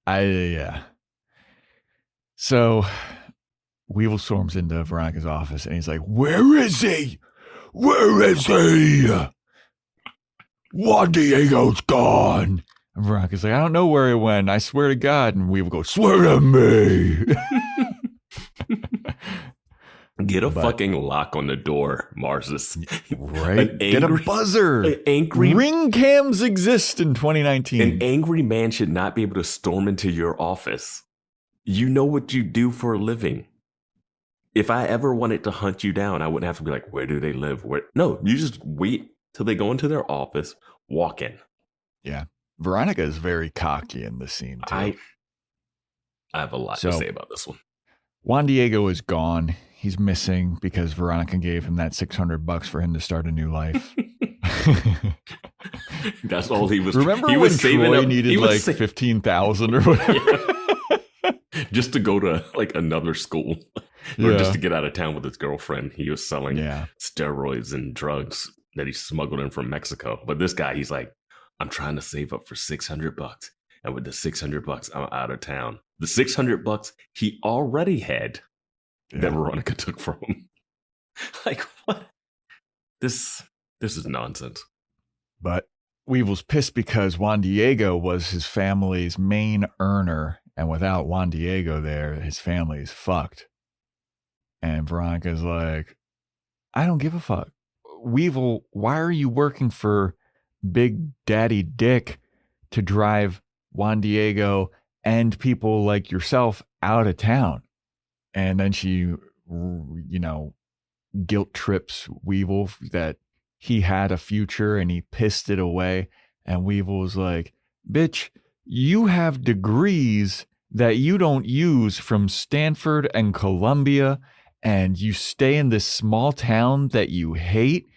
Yeah. So Weevil storms into Veronica's office and he's like, "Where is he? Where is he? Juan Diego's gone." And Veronica's like, "I don't know where he went. I swear to God." And Weevil goes, "Swear to me." Get a fucking lock on the door, Marzus. Right? Get a buzzer. An angry ring cams exist in 2019. An angry man should not be able to storm into your office. You know what you do for a living. If I ever wanted to hunt you down, I wouldn't have to be like, where do they live? No, you just wait till they go into their office, walk in. Yeah. Veronica is very cocky in this scene, too. I have a lot to say about this one. Juan Diego is gone. He's missing because Veronica gave him that $600 for him to start a new life. That's all he was. Remember he when was saving Troy up, needed like 15,000 or whatever? Just to go to like another school or just to get out of town with his girlfriend. He was selling steroids and drugs that he smuggled in from Mexico. But this guy, he's like, I'm trying to save up for $600. And with the $600, I'm out of town. The $600 he already had that Veronica took from him. Like, what? This is nonsense. But Weevil's pissed because Juan Diego was his family's main earner. And without Juan Diego there, his family is fucked. And Veronica's like, I don't give a fuck. Weevil, why are you working for Big Daddy Dick to drive Juan Diego and people like yourself out of town? And then she, guilt trips Weevil that he had a future and he pissed it away. And Weevil was like, bitch, you have degrees that you don't use from Stanford and Columbia, and you stay in this small town that you hate.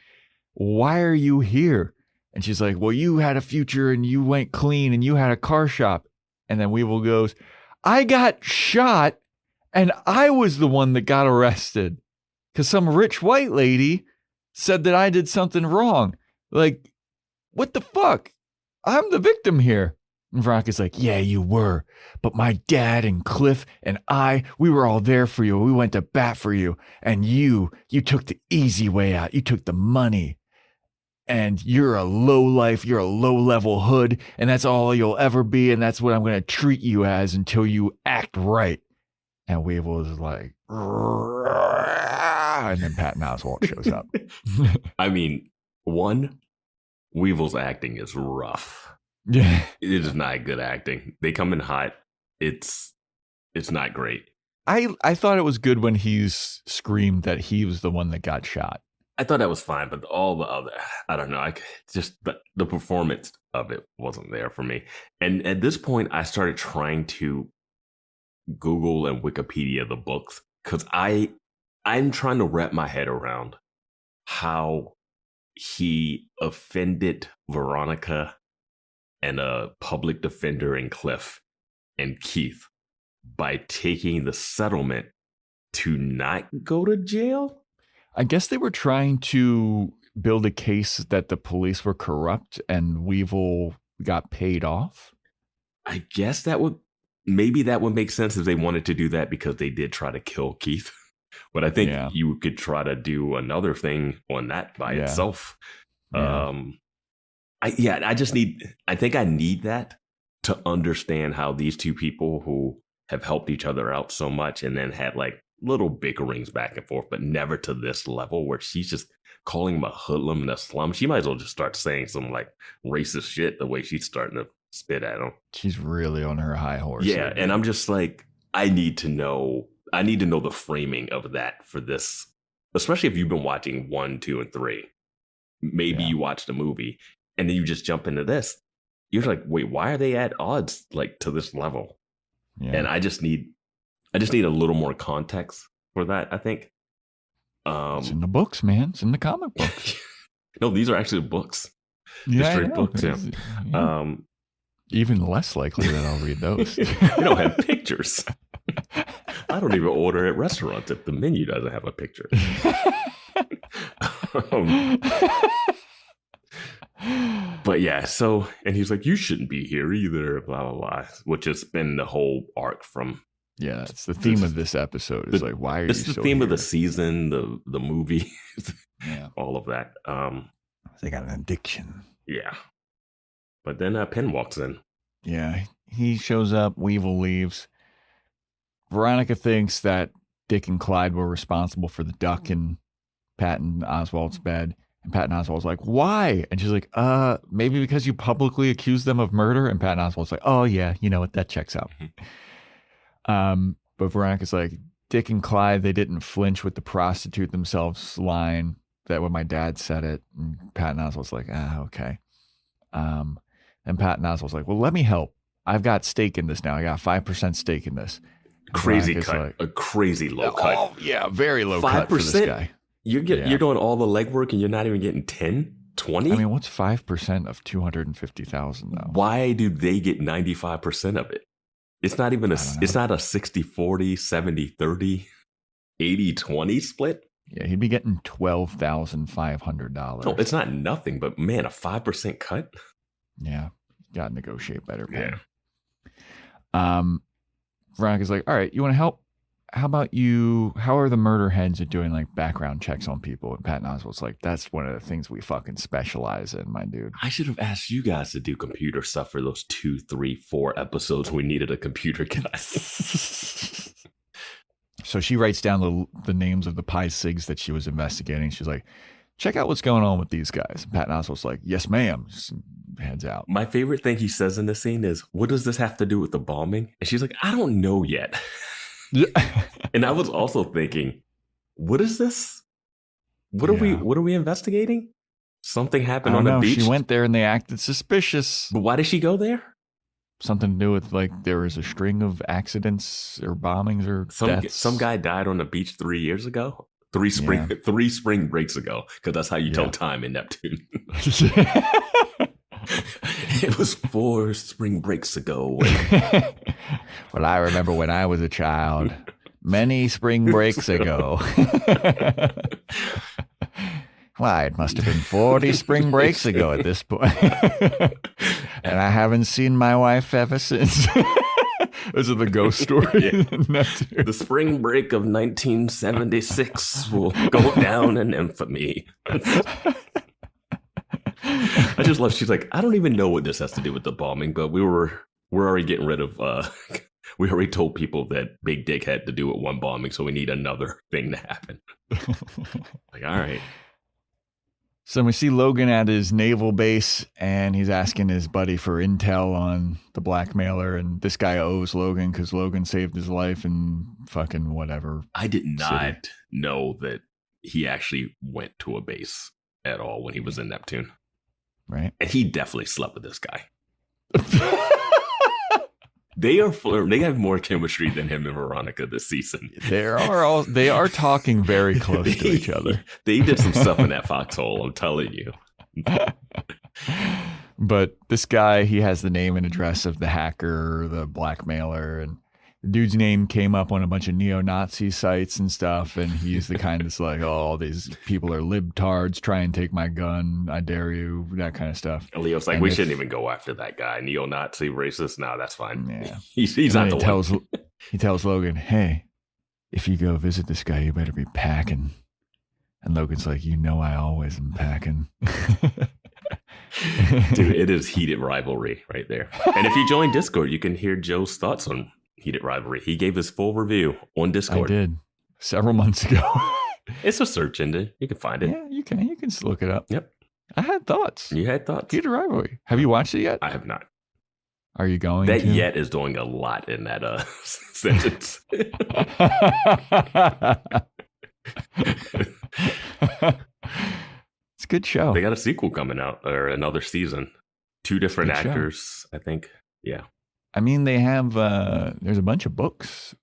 Why are you here? And she's like, well, you had a future and you went clean and you had a car shop. And then Weevil goes, I got shot and I was the one that got arrested because some rich white lady said that I did something wrong. Like, what the fuck? I'm the victim here. And Veronica's like, yeah, you were. But my dad and Cliff and we were all there for you. We went to bat for you. And you took the easy way out. You took the money. And you're a lowlife. You're a low-level hood. And that's all you'll ever be. And that's what I'm going to treat you as until you act right. And Weevil is like, and then Patton Oswalt shows up. I mean, Weevil's acting is rough. Yeah. It is not good acting. They come in hot. It's not great. I thought it was good when he's screamed that he was the one that got shot. I thought that was fine, but all the other, I don't know. The performance of it wasn't there for me. And at this point, I started trying to Google and Wikipedia the books because I'm trying to wrap my head around how he offended Veronica and a public defender in Cliff and Keith by taking the settlement to not go to jail. I guess they were trying to build a case that the police were corrupt and Weevil got paid off. I guess that would make sense if they wanted to do that because they did try to kill Keith. But I think you could try to do another thing on that by itself. Yeah. I think I need that to understand how these two people who have helped each other out so much and then had like little bickerings back and forth, but never to this level where she's just calling him a hoodlum and a slum. She might as well just start saying some like racist shit the way she's starting to spit at him. She's really on her high horse. Yeah. And I'm just like, I need to know the framing of that for this, especially if you've been watching 1, 2, and 3. Maybe you watched the movie and then you just jump into this. You're like, wait, why are they at odds like to this level? Yeah. And I just need a little more context for that, I think. It's in the books, man. It's in the comic books. No, these are actually books. Yeah, straight books. Yeah. Even less likely that I'll read those. They don't have pictures. I don't even order at restaurants if the menu doesn't have a picture. But yeah, so, and he's like, you shouldn't be here either, blah, blah, blah, which has been the whole arc from. Yeah, it's the theme of this episode. Is like, why are you It's the still theme here? of the season, the movie, Yeah. all of that. They got an addiction. Yeah. But then Penn walks in. Yeah, he shows up, Weevil leaves. Veronica thinks that Dick and Clyde were responsible for the duck in Patton Oswalt's bed. And Patton Oswalt's like, why? And she's like, maybe because you publicly accused them of murder. And Patton Oswalt's like, oh yeah, you know what, that checks out. But Veronica's like, Dick and Clyde, they didn't flinch with the prostitute themselves line that when my dad said it. And Patton Oswalt's like, okay. And Patton Oswalt's like, well, let me help. I've got stake in this now. I got 5% stake in this. Crazy Veronica's cut. like, A crazy low cut. Oh, yeah, very low cut for this 5%? guy. You're doing all the legwork and you're not even getting 10, 20? I mean, what's 5% of 250,000 though? Why do they get 95% of it? It's not even it's not a 60-40, 70-30, 80-20 split. Yeah, he'd be getting $12,500. No, it's not nothing, but man, a 5% cut? Yeah, got to negotiate better, Penn. Yeah. Veronica's like, all right, you want to help? How about how are the murder heads at doing like background checks on people? And Patton Oswalt's like, that's one of the things we fucking specialize in, my dude. I should have asked you guys to do computer stuff for those 2, 3, 4 episodes we needed a computer guy. So she writes down the names of the Pi Sigs that she was investigating. She's like, check out what's going on with these guys. And Patton Oswalt's like, yes, ma'am. Just heads out. My favorite thing he says in this scene is, what does this have to do with the bombing? And she's like, I don't know yet. And I was also thinking, what is this? What are we investigating? Something happened on the beach? She went there and they acted suspicious. But why did she go there? Something to do with like there was a string of accidents or bombings or deaths. Some guy died on the beach 3 years ago. 3 spring breaks ago, because that's how you tell time in Neptune. It was 4 spring breaks ago. Well, I remember when I was a child, many spring breaks ago. Why, it must have been 40 spring breaks ago at this point. And I haven't seen my wife ever since. This is the ghost story. Yeah. The spring break of 1976 will go down in infamy. I just love, she's like, I don't even know what this has to do with the bombing, but we're already getting rid of, we already told people that Big Dick had to do with one bombing, so we need another thing to happen. Like, all right. So we see Logan at his naval base, and he's asking his buddy for intel on the blackmailer, and this guy owes Logan because Logan saved his life and fucking whatever. I did not know that he actually went to a base at all when he was in Neptune. Right. And he definitely slept with this guy. They are flirting. They have more chemistry than him and Veronica this season. They are talking very close to each other. They did some stuff in that foxhole, I'm telling you. But this guy, he has the name and address of the hacker, the blackmailer, and the dude's name came up on a bunch of neo-Nazi sites and stuff, and he's the kind that's like, oh, these people are libtards, try and take my gun, I dare you, that kind of stuff. And Leo's like, and we shouldn't even go after that guy. Neo-Nazi, racist, no, that's fine. Yeah. He's not the one. He tells Logan, hey, if you go visit this guy, you better be packing. And Logan's like, you know I always am packing. Dude, it is heated rivalry right there. And if you join Discord, you can hear Joe's thoughts on heated rivalry. He gave his full review on Discord. I did several months ago. It's a search engine. You can find it. Yeah, you can. You can look it up. Yep. I had thoughts. You had thoughts. Heated rivalry. Have you watched it yet? I have not. Are you going that to? Yet is doing a lot in that sentence. It's a good show. They got a sequel coming out, or another season. 2 different good actors, I think. Yeah. I mean, they have, there's a bunch of books.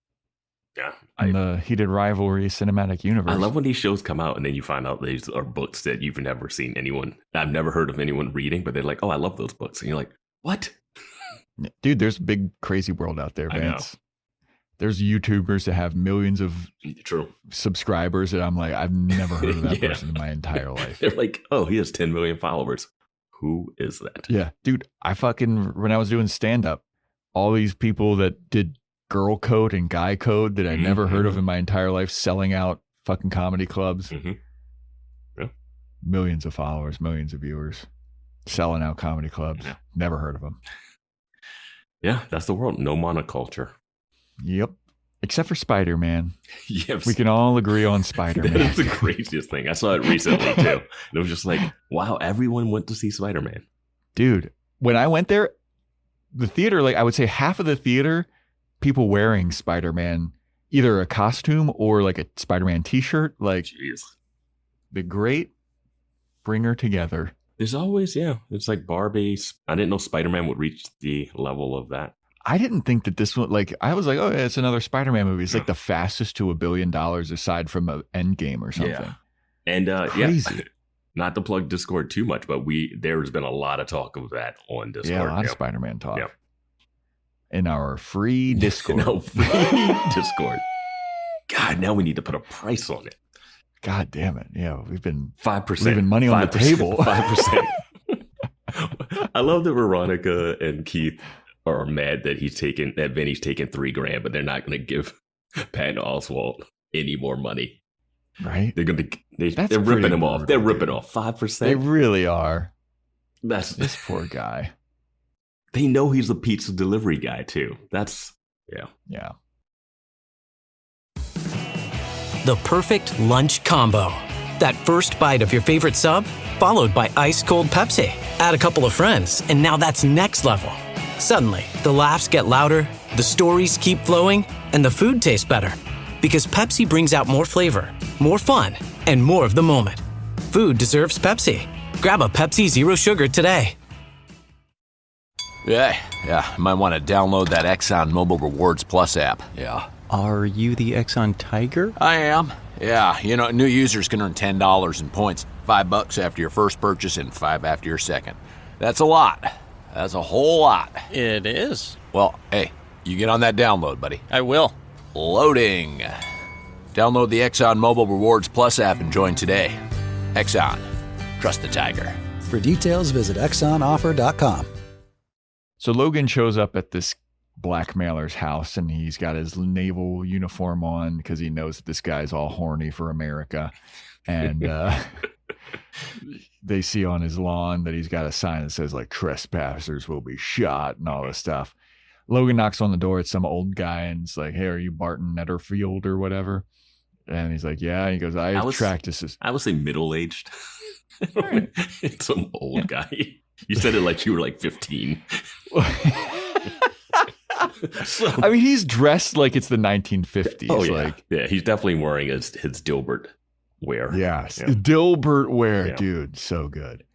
Yeah. In the Heated Rivalry cinematic universe. I love when these shows come out and then you find out these are books that you've never seen anyone, I've never heard of anyone reading, but they're like, oh, I love those books. And you're like, what? Dude, there's a big crazy world out there, Vance. There's YouTubers that have millions of subscribers that I'm like, I've never heard of that person in my entire life. They're like, oh, he has 10 million followers. Who is that? Yeah, dude, when I was doing stand-up, all these people that did girl code and guy code that I never heard of in my entire life selling out fucking comedy clubs. Yeah. Millions of followers, millions of viewers, selling out comedy clubs. Yeah. Never heard of them. Yeah, that's the world. No monoculture. Yep. Except for Spider-Man. Yes. We can all agree on Spider-Man. That's the craziest thing. I saw it recently too. And it was just like, wow, everyone went to see Spider-Man. Dude, when I went there, the theater, like I would say half of the theater, people wearing Spider-Man, either a costume or like a Spider-Man t-shirt. Like, jeez. The great bringer together. There's always, it's like Barbie. I didn't know Spider-Man would reach the level of that. I didn't think that this one, like, I was like, oh, yeah, it's another Spider-Man movie. It's like the fastest to $1 billion aside from an Endgame or something. Yeah. And crazy. Not to plug Discord too much, but there's been a lot of talk of that on Discord. Yeah, a lot of Spider-Man talk. Yeah. In our free Discord. Discord. God, now we need to put a price on it. God damn it. Yeah, we've been 5%. leaving money on the table. 5%. I love that Veronica and Keith are mad that Vinny's taking $3,000, but they're not going to give Patton Oswalt any more money. Right? They're ripping him off. They're ripping off 5%. They really are. That's this poor guy. They know he's a pizza delivery guy too. Yeah. The perfect lunch combo. That first bite of your favorite sub, followed by ice-cold Pepsi. Add a couple of friends, and now that's next level. Suddenly, the laughs get louder, the stories keep flowing, and the food tastes better. Because Pepsi brings out more flavor, more fun, and more of the moment. Food deserves Pepsi. Grab a Pepsi Zero Sugar today. Yeah, might want to download that Exxon Mobile Rewards Plus app. Yeah. Are you the Exxon Tiger? I am. Yeah, new users can earn $10 in points, $5 after your first purchase, and $5 after your second. That's a lot. That's a whole lot. It is. Well, hey, you get on that download, buddy. I will. Loading. Download the Exxon Mobile Rewards Plus app and join today. Exxon. Trust the Tiger. For details, visit ExxonOffer.com. So Logan shows up at this blackmailer's house and he's got his naval uniform on because he knows that this guy's all horny for America. And they see on his lawn that he's got a sign that says like trespassers will be shot and all this stuff. Logan knocks on the door. It's some old guy and it's like, hey, are you Barton Netterfield or whatever? And he's like, yeah. And he goes, I would say middle-aged. It's some old guy. You said it like you were like 15. I mean, he's dressed like it's the 1950s. Oh, yeah. Yeah, he's definitely wearing his Dilbert wear. Yes. Yeah. Dilbert wear, dude. So good.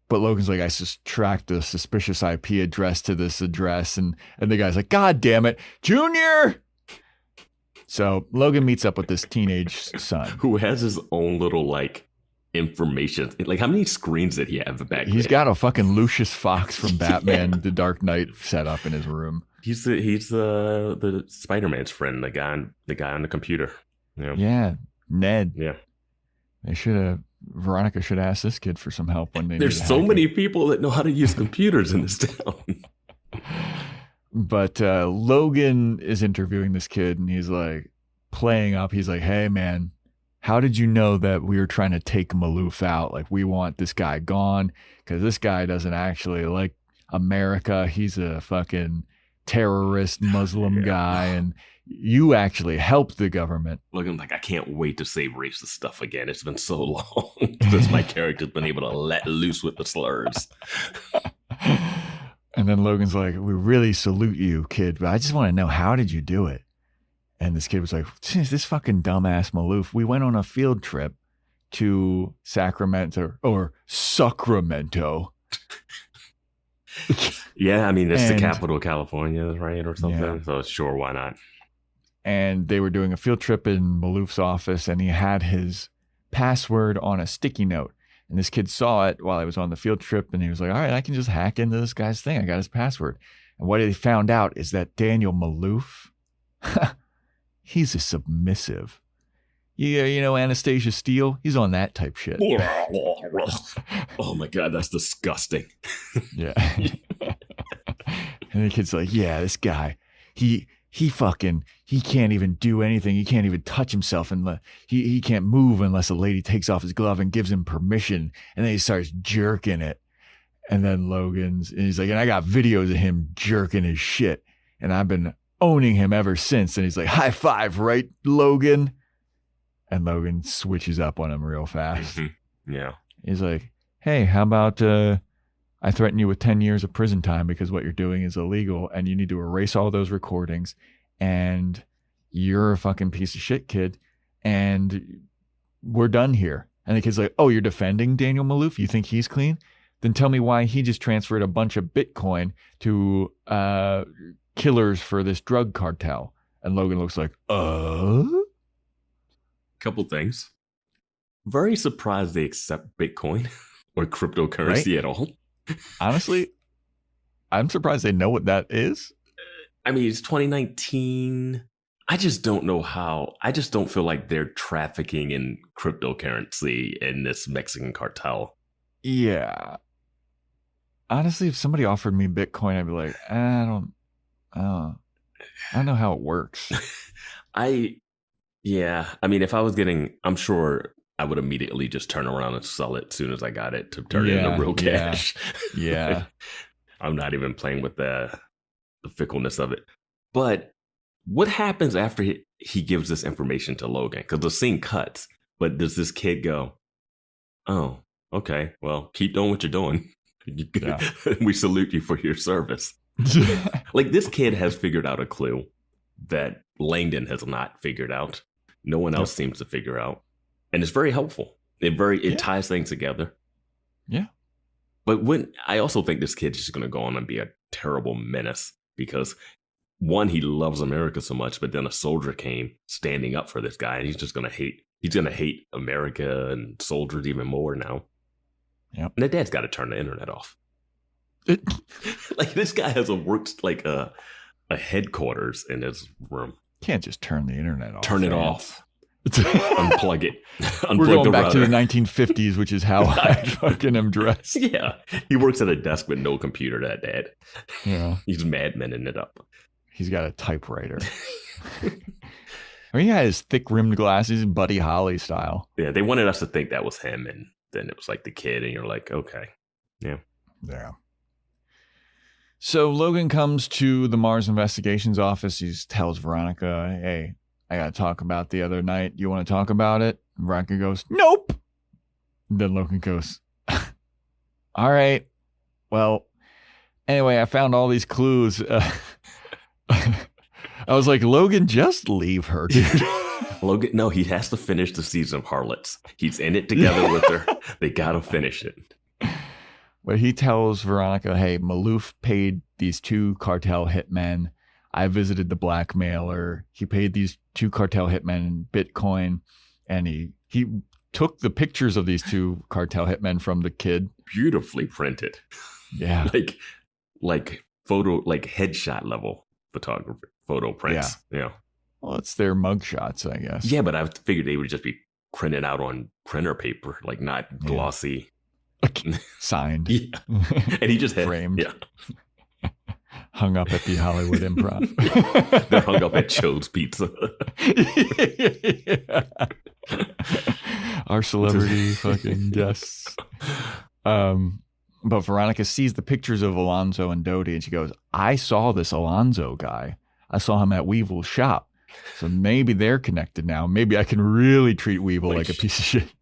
But Logan's like, I just tracked a suspicious IP address to this address. And the guy's like, God damn it, Junior. So Logan meets up with this teenage son. Who has his own little, like, information. Like, how many screens did he have back He's got a fucking Lucius Fox from Batman The Dark Knight set up in his room. He's the Spider-Man's friend, the guy on the computer. Yeah, Ned. Yeah. Veronica should ask this kid for some help when they There's so many people that know how to use computers in this town. But Logan is interviewing this kid and he's like playing up. He's like, hey, man, how did you know that we were trying to take Maloof out? Like, we want this guy gone because this guy doesn't actually like America. He's a fucking terrorist Muslim guy. And you actually helped the government. Logan, like, I can't wait to say racist stuff again. It's been so long since my character's been able to let loose with the slurs. And then Logan's like, we really salute you, kid, but I just want to know, how did you do it? And this kid was like, this fucking dumbass Maloof. We went on a field trip to Sacramento. Yeah, I mean, it's the capital of California, right? Or something. Yeah. So sure, why not? And they were doing a field trip in Maloof's office, and he had his password on a sticky note. And this kid saw it while I was on the field trip, and he was like, all right, I can just hack into this guy's thing. I got his password. And what he found out is that Daniel Maloof, he's a submissive. Yeah, you know Anastasia Steele? He's on that type shit. Oh my God, that's disgusting. Yeah. And the kid's like, yeah, this guy, he can't even do anything. He can't even touch himself, and he can't move unless a lady takes off his glove and gives him permission. And then he starts jerking it. And then he's like, and I got videos of him jerking his shit, and I've been owning him ever since. And he's like, high five, right, Logan? And Logan switches up on him real fast. Mm-hmm. Yeah. He's like, hey, how about I threaten you with 10 years of prison time because what you're doing is illegal, and you need to erase all those recordings, and you're a fucking piece of shit, kid, and we're done here. And the kid's like, oh, you're defending Daniel Maloof? You think he's clean? Then tell me why he just transferred a bunch of Bitcoin to killers for this drug cartel. And Logan looks like, Couple things. Very surprised they accept Bitcoin or cryptocurrency at all. Honestly, I'm surprised they know what that is. I mean, it's 2019. I just don't know how. I just don't feel like they're trafficking in cryptocurrency in this Mexican cartel. Yeah. Honestly, if somebody offered me Bitcoin, I'd be like, I don't know how it works. Yeah. I mean, if I was I'm sure I would immediately just turn around and sell it as soon as I got it to turn it into real cash. Yeah. I'm not even playing with the fickleness of it. But what happens after he gives this information to Logan? Because the scene cuts, but does this kid go, oh, okay, well, keep doing what you're doing. Yeah. We salute you for your service. Like, this kid has figured out a clue that Langdon has not figured out. No one else seems to figure out. And it's very helpful. It ties things together. Yeah. But I also think this kid is just going to go on and be a terrible menace because, one, he loves America so much, but then a soldier came standing up for this guy, and he's just going to hate. He's going to hate America and soldiers even more now. Yep. And the dad's got to turn the internet off. Like, this guy has a headquarters in his room. Can't just turn the internet off. Turn it off. Unplug it. We're going back to the 1950s, which is how I fucking am dressed. Yeah. He works at a desk with no computer, that dad. Yeah. He's madmenning it up. He's got a typewriter. I mean, he had his thick rimmed glasses, Buddy Holly style. Yeah, they wanted us to think that was him, and then it was like the kid, and you're like, okay. Yeah. Yeah. So Logan comes to the Mars Investigations office. He tells Veronica, hey, I got to talk about the other night. You want to talk about it? And Veronica goes, nope. And then Logan goes, all right. Well, anyway, I found all these clues. I was like, Logan, just leave her, dude. Logan, no, he has to finish the season of Harlots. He's in it together with her. They got to finish it. But he tells Veronica, hey, Maloof paid these 2 cartel hitmen. I visited the blackmailer. He paid these 2 cartel hitmen in Bitcoin. And he took the pictures of these 2 cartel hitmen from the kid. Beautifully printed. Yeah. like headshot level photography, photo prints. Yeah. Well, it's their mugshots, I guess. Yeah, but I figured they would just be printed out on printer paper, like not glossy. Signed. Yeah. And he just had framed. Yeah. Hung up at the Hollywood Improv. They're hung up at Cho's Pizza. Our celebrity fucking guests. But Veronica sees the pictures of Alonzo and Dodie, and she goes, I saw this Alonzo guy. I saw him at Weevil's shop. So maybe they're connected now. Maybe I can really treat Weevil like a piece of shit.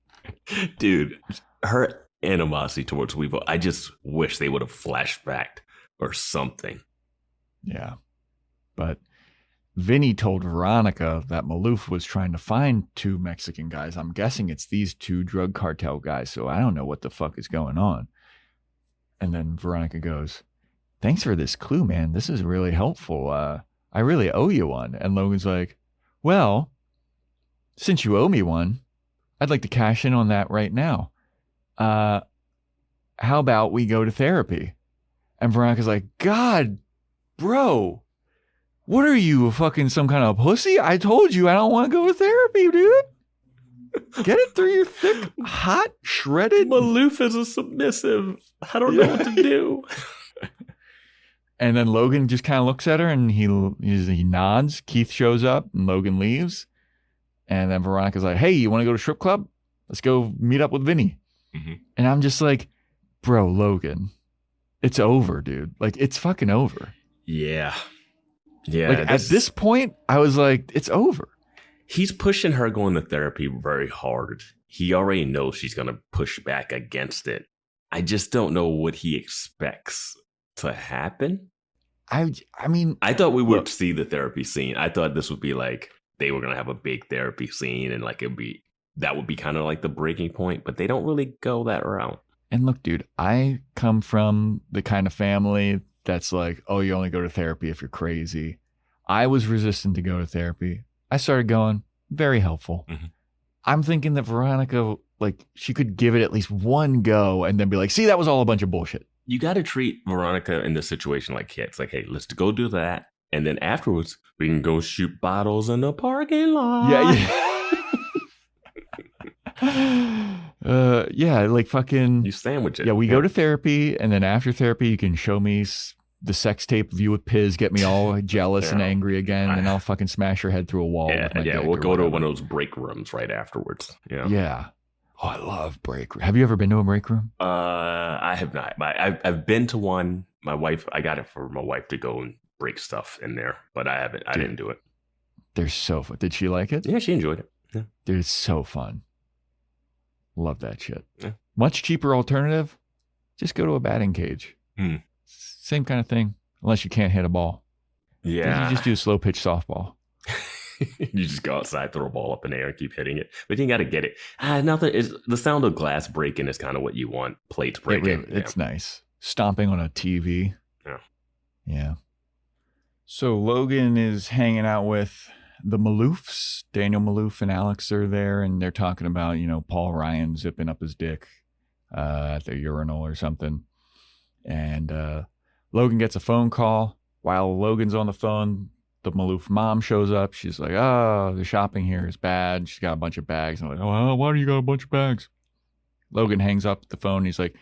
Dude, her animosity towards Weevil, I just wish they would have flashed back or something. Yeah. But Vinnie told Veronica that Maloof was trying to find 2 Mexican guys. I'm guessing it's these 2 drug cartel guys, so I don't know what the fuck is going on. And then Veronica goes, thanks for this clue, man. This is really helpful. I really owe you one. And Logan's like, well, since you owe me one, I'd like to cash in on that right now. how about we go to therapy? And Veronica's like, God, bro, what are you, fucking some kind of pussy? I told you I don't want to go to therapy, dude. Get it through your thick, hot, shredded. Maloof is a submissive. I don't know what to do. And then Logan just kind of looks at her and he nods. Keith shows up and Logan leaves. And then Veronica's like, hey, you want to go to strip club? Let's go meet up with Vinnie. Mm-hmm. And I'm just like, bro, Logan, it's over, dude. Like, it's fucking over. Yeah. Yeah. Like, at this point, I was like, it's over. He's pushing her going to therapy very hard. He already knows she's going to push back against it. I just don't know what he expects to happen. I mean, I thought we would see the therapy scene. I thought this would be like they were going to have a big therapy scene and like that would be kind of like the breaking point, but they don't really go that route. And look, dude, I come from the kind of family that's like, oh, you only go to therapy if you're crazy. I was resistant to go to therapy. I started going, very helpful. Mm-hmm. I'm thinking that Veronica, like, she could give it at least one go and then be like, see, that was all a bunch of bullshit. You got to treat Veronica in this situation like kids. Like, hey, let's go do that. And then afterwards, we can go shoot bottles in the parking lot. Yeah. Yeah, like fucking... You sandwich it. Yeah, we go to therapy, and then after therapy, you can show me the sex tape of you with Piz, get me all jealous and angry again, and I'll fucking smash your head through a wall. Yeah, we'll go to one of those break rooms right afterwards. Yeah. Oh, I love break room. Have you ever been to a break room? I have not. I've been to one. My wife, I got it for my wife to go and break stuff in there, but I haven't. I didn't do it. They're so fun. Did she like it? Yeah, she enjoyed it. Yeah. Dude, it's so fun. Love that shit. Yeah. Much cheaper alternative. Just go to a batting cage. Same kind of thing, unless you can't hit a ball. Yeah. You just do a slow pitch softball. You just go outside, throw a ball up in the air, and keep hitting it. But you got to get it. Nothing is the sound of glass breaking is kind of what you want. Plates breaking. It's nice. Stomping on a TV. Yeah. Yeah. So Logan is hanging out with the Maloofs. Daniel Maloof and Alex are there, and they're talking about, Paul Ryan zipping up his dick at the urinal or something. And Logan gets a phone call. While Logan's on the phone, the Maloof mom shows up. She's like, oh, the shopping here is bad. She's got a bunch of bags. And I'm like, oh, why do you got a bunch of bags? Logan hangs up the phone. He's like,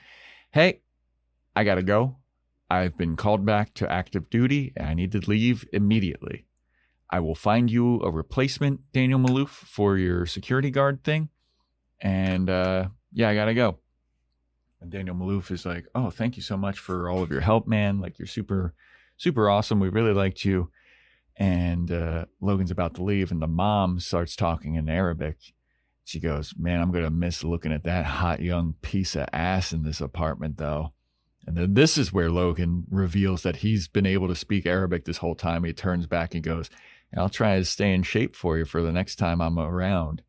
hey, I got to go. I've been called back to active duty, and I need to leave immediately. I will find you a replacement, Daniel Maloof, for your security guard thing. And I got to go. And Daniel Maloof is like, oh, thank you so much for all of your help, man. Like, you're super, super awesome. We really liked you. And Logan's about to leave, and the mom starts talking in Arabic. She goes, man, I'm going to miss looking at that hot young piece of ass in this apartment, though. And then this is where Logan reveals that he's been able to speak Arabic this whole time. He turns back and goes, I'll try to stay in shape for you for the next time I'm around.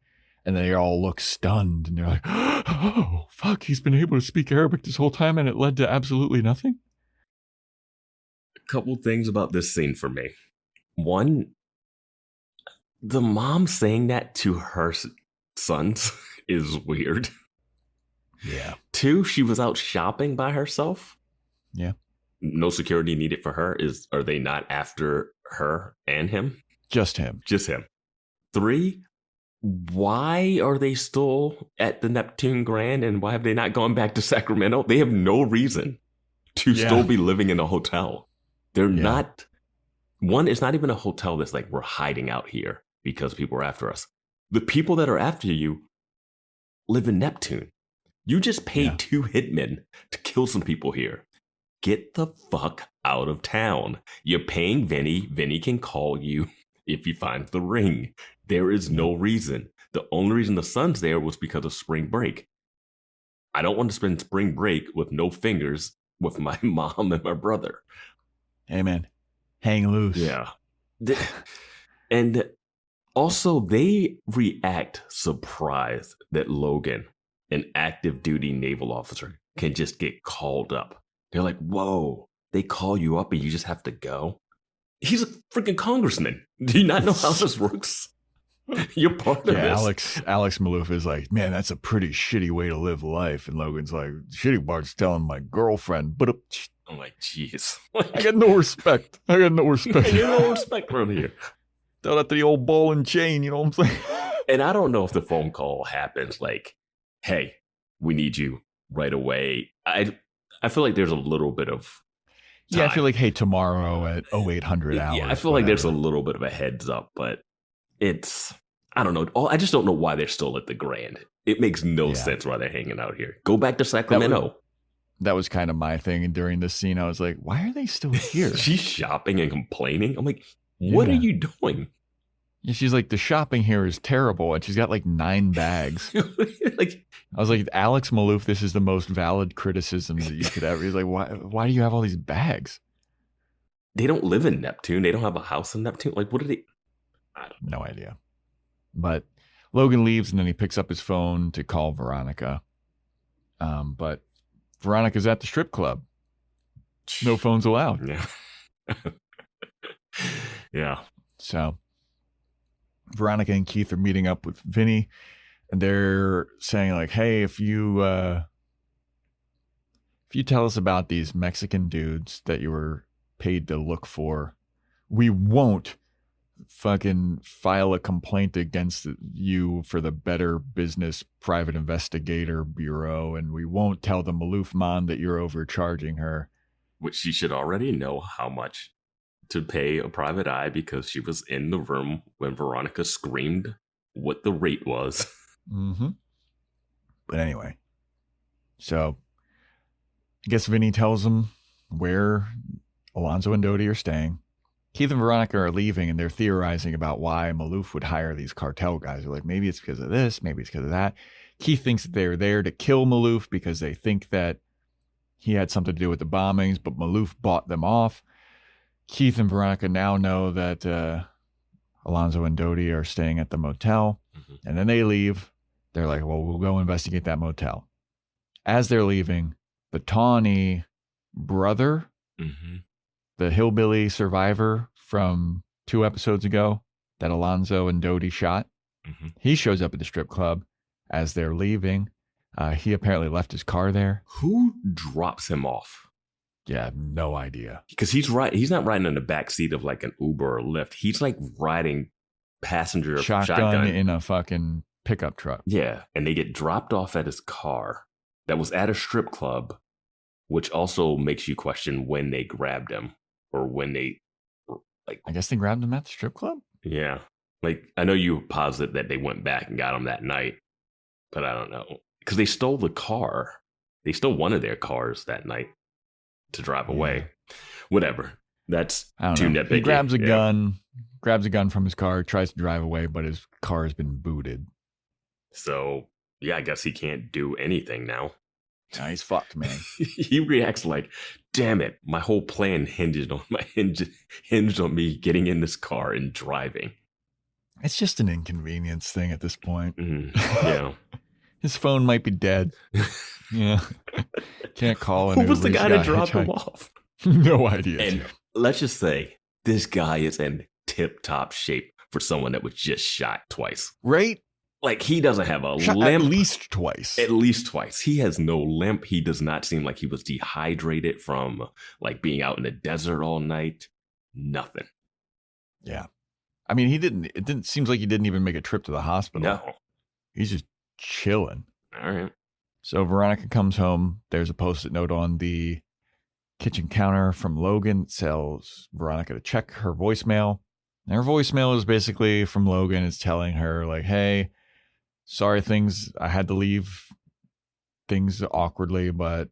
And they all look stunned, and they're like, oh, fuck, he's been able to speak Arabic this whole time, and it led to absolutely nothing? A couple things about this scene for me. One, the mom saying that to her sons is weird. Yeah. Two, she was out shopping by herself. Yeah. No security needed for her. Are they not after her and him? Just him. Just him. Three, why are they still at the Neptune Grand, and why have they not gone back to Sacramento? They have no reason to still be living in a hotel. They're not. One, it's not even a hotel that's like, we're hiding out here because people are after us. The people that are after you live in Neptune. You just paid 2 hitmen to kill some people here. Get the fuck out of town. You're paying Vinnie. Vinnie can call you if he finds the ring. There is no reason. The only reason the son's there was because of spring break. I don't want to spend spring break with no fingers with my mom and my brother. Hey, man. Hang loose. Yeah. And also, they react surprised that Logan, an active duty naval officer, can just get called up. They're like, whoa, they call you up and you just have to go? He's a freaking congressman. Do you not know how this works? You're part of this. Alex Maloof is like, man, that's a pretty shitty way to live life. And Logan's like, shitty part's telling my girlfriend, but I'm like, jeez. I got no respect. I got no respect. You got no respect around here. Tell that to the old ball and chain, you know what I'm saying? And I don't know if the phone call happens like, hey, we need you right away. I feel like there's a little bit of time. Yeah, I feel like, hey, tomorrow at 0800 hours. Yeah, I feel like there's a little bit of a heads up, but it's, I don't know. I just don't know why they're still at the Grand. It makes no sense why they're hanging out here. Go back to Sacramento. That was kind of my thing. And during this scene, I was like, why are they still here? She's shopping and complaining. I'm like, what are you doing? Yeah, she's like, the shopping here is terrible. And she's got like 9 bags. Like, I was like, Alex Maloof, this is the most valid criticism that you could ever. He's like, why do you have all these bags? They don't live in Neptune. They don't have a house in Neptune. Like, what are they? I don't know. No idea. But Logan leaves and then he picks up his phone to call Veronica. But Veronica's at the strip club. No phones allowed. Yeah. Yeah. So Veronica and Keith are meeting up with Vinnie and they're saying like, hey, if you tell us about these Mexican dudes that you were paid to look for, we won't fucking file a complaint against you for the Better Business Private Investigator Bureau, and we won't tell the Maloof mom that you're overcharging her. Which she should already know how much to pay a private eye because she was in the room when Veronica screamed what the rate was. Mm-hmm. But anyway, so I guess Vinnie tells them where Alonzo and Dodie are staying. Keith and Veronica are leaving and they're theorizing about why Maloof would hire these cartel guys. They're like, maybe it's because of this, maybe it's because of that. Keith thinks that they're there to kill Maloof because they think that he had something to do with the bombings, but Maloof bought them off. Keith and Veronica now know that Alonzo and Dodie are staying at the motel. Mm-hmm. And then they leave. They're like, well, we'll go investigate that motel. As they're leaving, the Tawny brother, the hillbilly survivor from 2 episodes ago that Alonzo and Dodie shot, he shows up at the strip club as they're leaving. He apparently left his car there. Who drops him off? Yeah, no idea. Because he's not riding in the back seat of like an Uber or Lyft. He's like riding passenger shotgun in a fucking pickup truck. Yeah, and they get dropped off at his car that was at a strip club, which also makes you question when they grabbed him or when they like. I guess they grabbed him at the strip club. Yeah, like I know you posit that they went back and got him that night, but I don't know because they stole the car. They stole one of their cars that night to drive away. Whatever. That's too nitpicky. He grabs a gun from his car, tries to drive away, but his car has been booted. So yeah, I guess he can't do anything now. Nah, he's fucked, man. He reacts like, damn it, my whole plan hinged on me getting in this car and driving. It's just an inconvenience thing at this point. Yeah. His phone might be dead. Yeah. Can't call an Who was the Uber. guy that dropped him off? No idea. And let's just say this guy is in tip-top shape for someone that was just shot twice. Right? Like he doesn't have a limp. At least twice. At least twice. He has no limp. He does not seem like he was dehydrated from like being out in the desert all night. Nothing. Yeah. I mean, it seems like he didn't even make a trip to the hospital. No. He's just chilling. All right. So Veronica comes home. There's a post-it note on the kitchen counter from Logan. It tells Veronica to check her voicemail. And her voicemail is basically from Logan. It's telling her like, hey, sorry I had to leave things awkwardly, but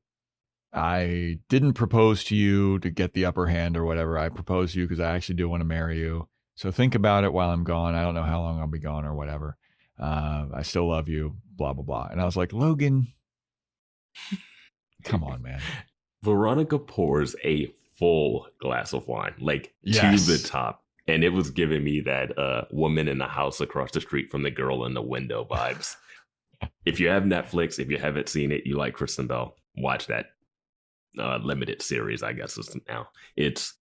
I didn't propose to you to get the upper hand or whatever. I proposed to you because I actually do want to marry you. So think about it while I'm gone. I don't know how long I'll be gone or whatever. I still love you, blah, blah, blah. And I was like, Logan, come on, man. Veronica pours a full glass of wine, like to the top. And it was giving me that woman in the house across the street from the girl in the window vibes. If you have Netflix, if you haven't seen it, you like Kristen Bell, watch that limited series, I guess it's now. It's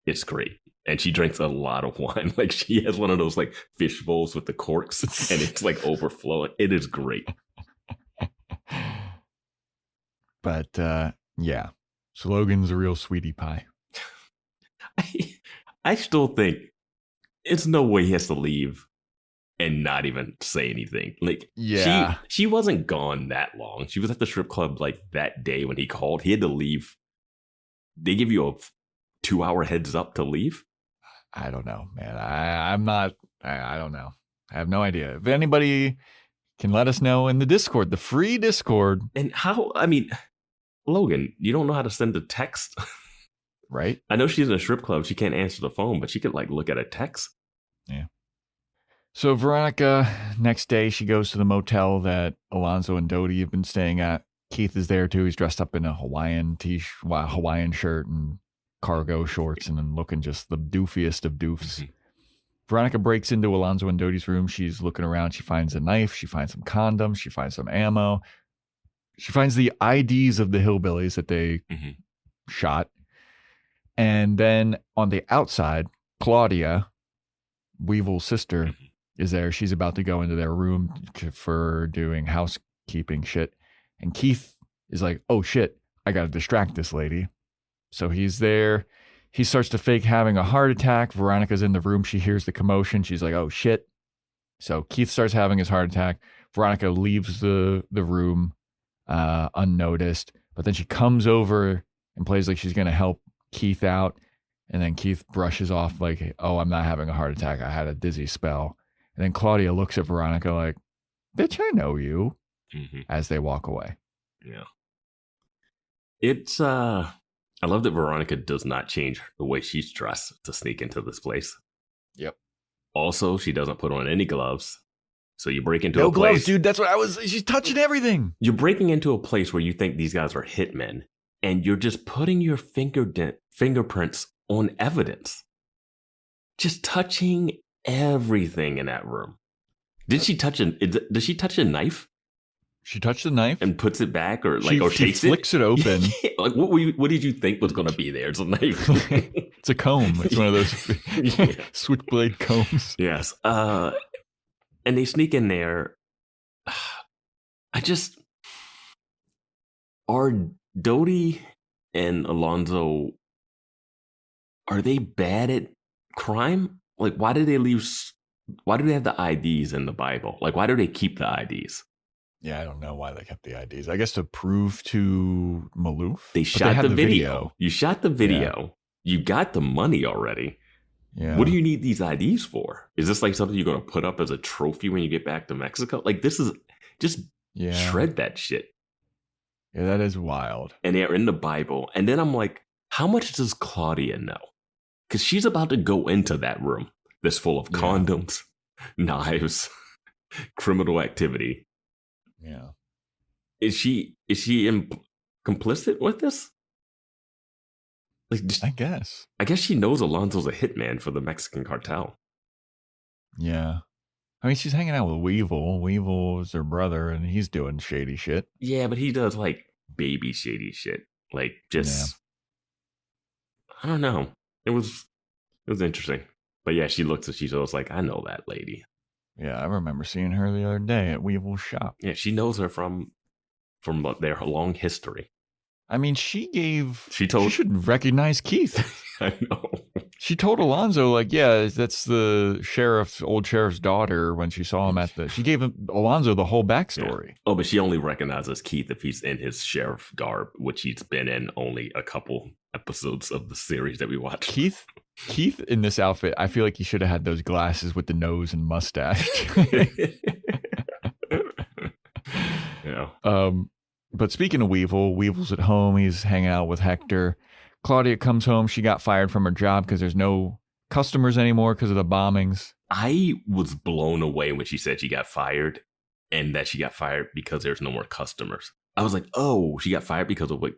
It's great. And she drinks a lot of wine. Like she has one of those like fish bowls with the corks and it's like overflowing. It is great. But yeah. So Logan's a real sweetie pie. I still think it's no way he has to leave and not even say anything. Like, yeah, she wasn't gone that long. She was at the strip club like that day when he called. He had to leave. They give you a 2-hour heads up to leave. I don't know, man. I'm not. I don't know. I have no idea. If anybody can let us know in the Discord, the free Discord. And how? I mean, Logan, you don't know how to send a text, right? I know she's in a strip club. She can't answer the phone, but she could like look at a text. Yeah. So Veronica, next day, she goes to the motel that Alonzo and Dodie have been staying at. Keith is there too. He's dressed up in a Hawaiian shirt and cargo shorts and then looking just the doofiest of doofs. Mm-hmm. Veronica breaks into Alonzo and Dodie's room. She's looking around. She finds a knife. She finds some condoms. She finds some ammo. She finds the IDs of the hillbillies that they shot. And then on the outside, Claudia, Weevil's sister, is there. She's about to go into their room for doing housekeeping shit. And Keith is like, oh shit, I got to distract this lady. So he's there. He starts to fake having a heart attack. Veronica's in the room. She hears the commotion. She's like, oh shit. So Keith starts having his heart attack. Veronica leaves the room unnoticed. But then she comes over and plays like she's going to help Keith out. And then Keith brushes off like, oh, I'm not having a heart attack. I had a dizzy spell. And then Claudia looks at Veronica like, bitch, I know you, as they walk away. Yeah. It's, I love that Veronica does not change the way she's dressed to sneak into this place. Yep. Also, she doesn't put on any gloves. So you break into no a place. Gloves, dude. That's what she's touching everything. You're breaking into a place where you think these guys are hitmen and you're just putting your fingerprints on evidence. Just touching everything in that room. Did she touch does she touch a knife? She touched the knife and puts it back, or like, or she takes flicks it open. Like, what did you think was going to be there? It's a knife. It's a comb. It's one of those switchblade combs. Yes. And they sneak in there. Are Dodie and Alonzo, are they bad at crime? Like, why do they have the IDs in the Bible? Like, why do they keep the IDs? Yeah, I don't know why they kept the IDs. I guess to prove to Maloof. They shot the video. You shot the video. Yeah. You got the money already. Yeah. What do you need these IDs for? Is this like something you're going to put up as a trophy when you get back to Mexico? Like, this is just shred that shit. Yeah, that is wild. And they're in the Bible. And then I'm like, how much does Claudia know? Because she's about to go into that room that's full of condoms, knives, criminal activity. Yeah. Is she complicit with this? Like, I guess she knows Alonzo's a hitman for the Mexican cartel. Yeah. I mean, she's hanging out with Weevil. Weevil is her brother, and he's doing shady shit. Yeah, but he does, like, baby shady shit. Like, just... Yeah. I don't know. It was interesting. But yeah, she looks at she's always like, I know that lady. Yeah, I remember seeing her the other day at Weevil's shop. Yeah, she knows her from their long history. I mean, she should recognize Keith. I know. She told Alonzo, like, yeah, that's the old sheriff's daughter when she saw him she gave Alonzo the whole backstory. Yeah. Oh, but she only recognizes Keith if he's in his sheriff garb, which he's been in only a couple episodes of the series that we watched. Keith in this outfit, I feel like he should have had those glasses with the nose and mustache. Yeah. But speaking of Weevil's at home. He's hanging out with Hector. Claudia comes home. She got fired from her job because there's no customers anymore because of the bombings. I was blown away when she said she got fired and that she got fired because there's no more customers. I was like, oh, she got fired because of what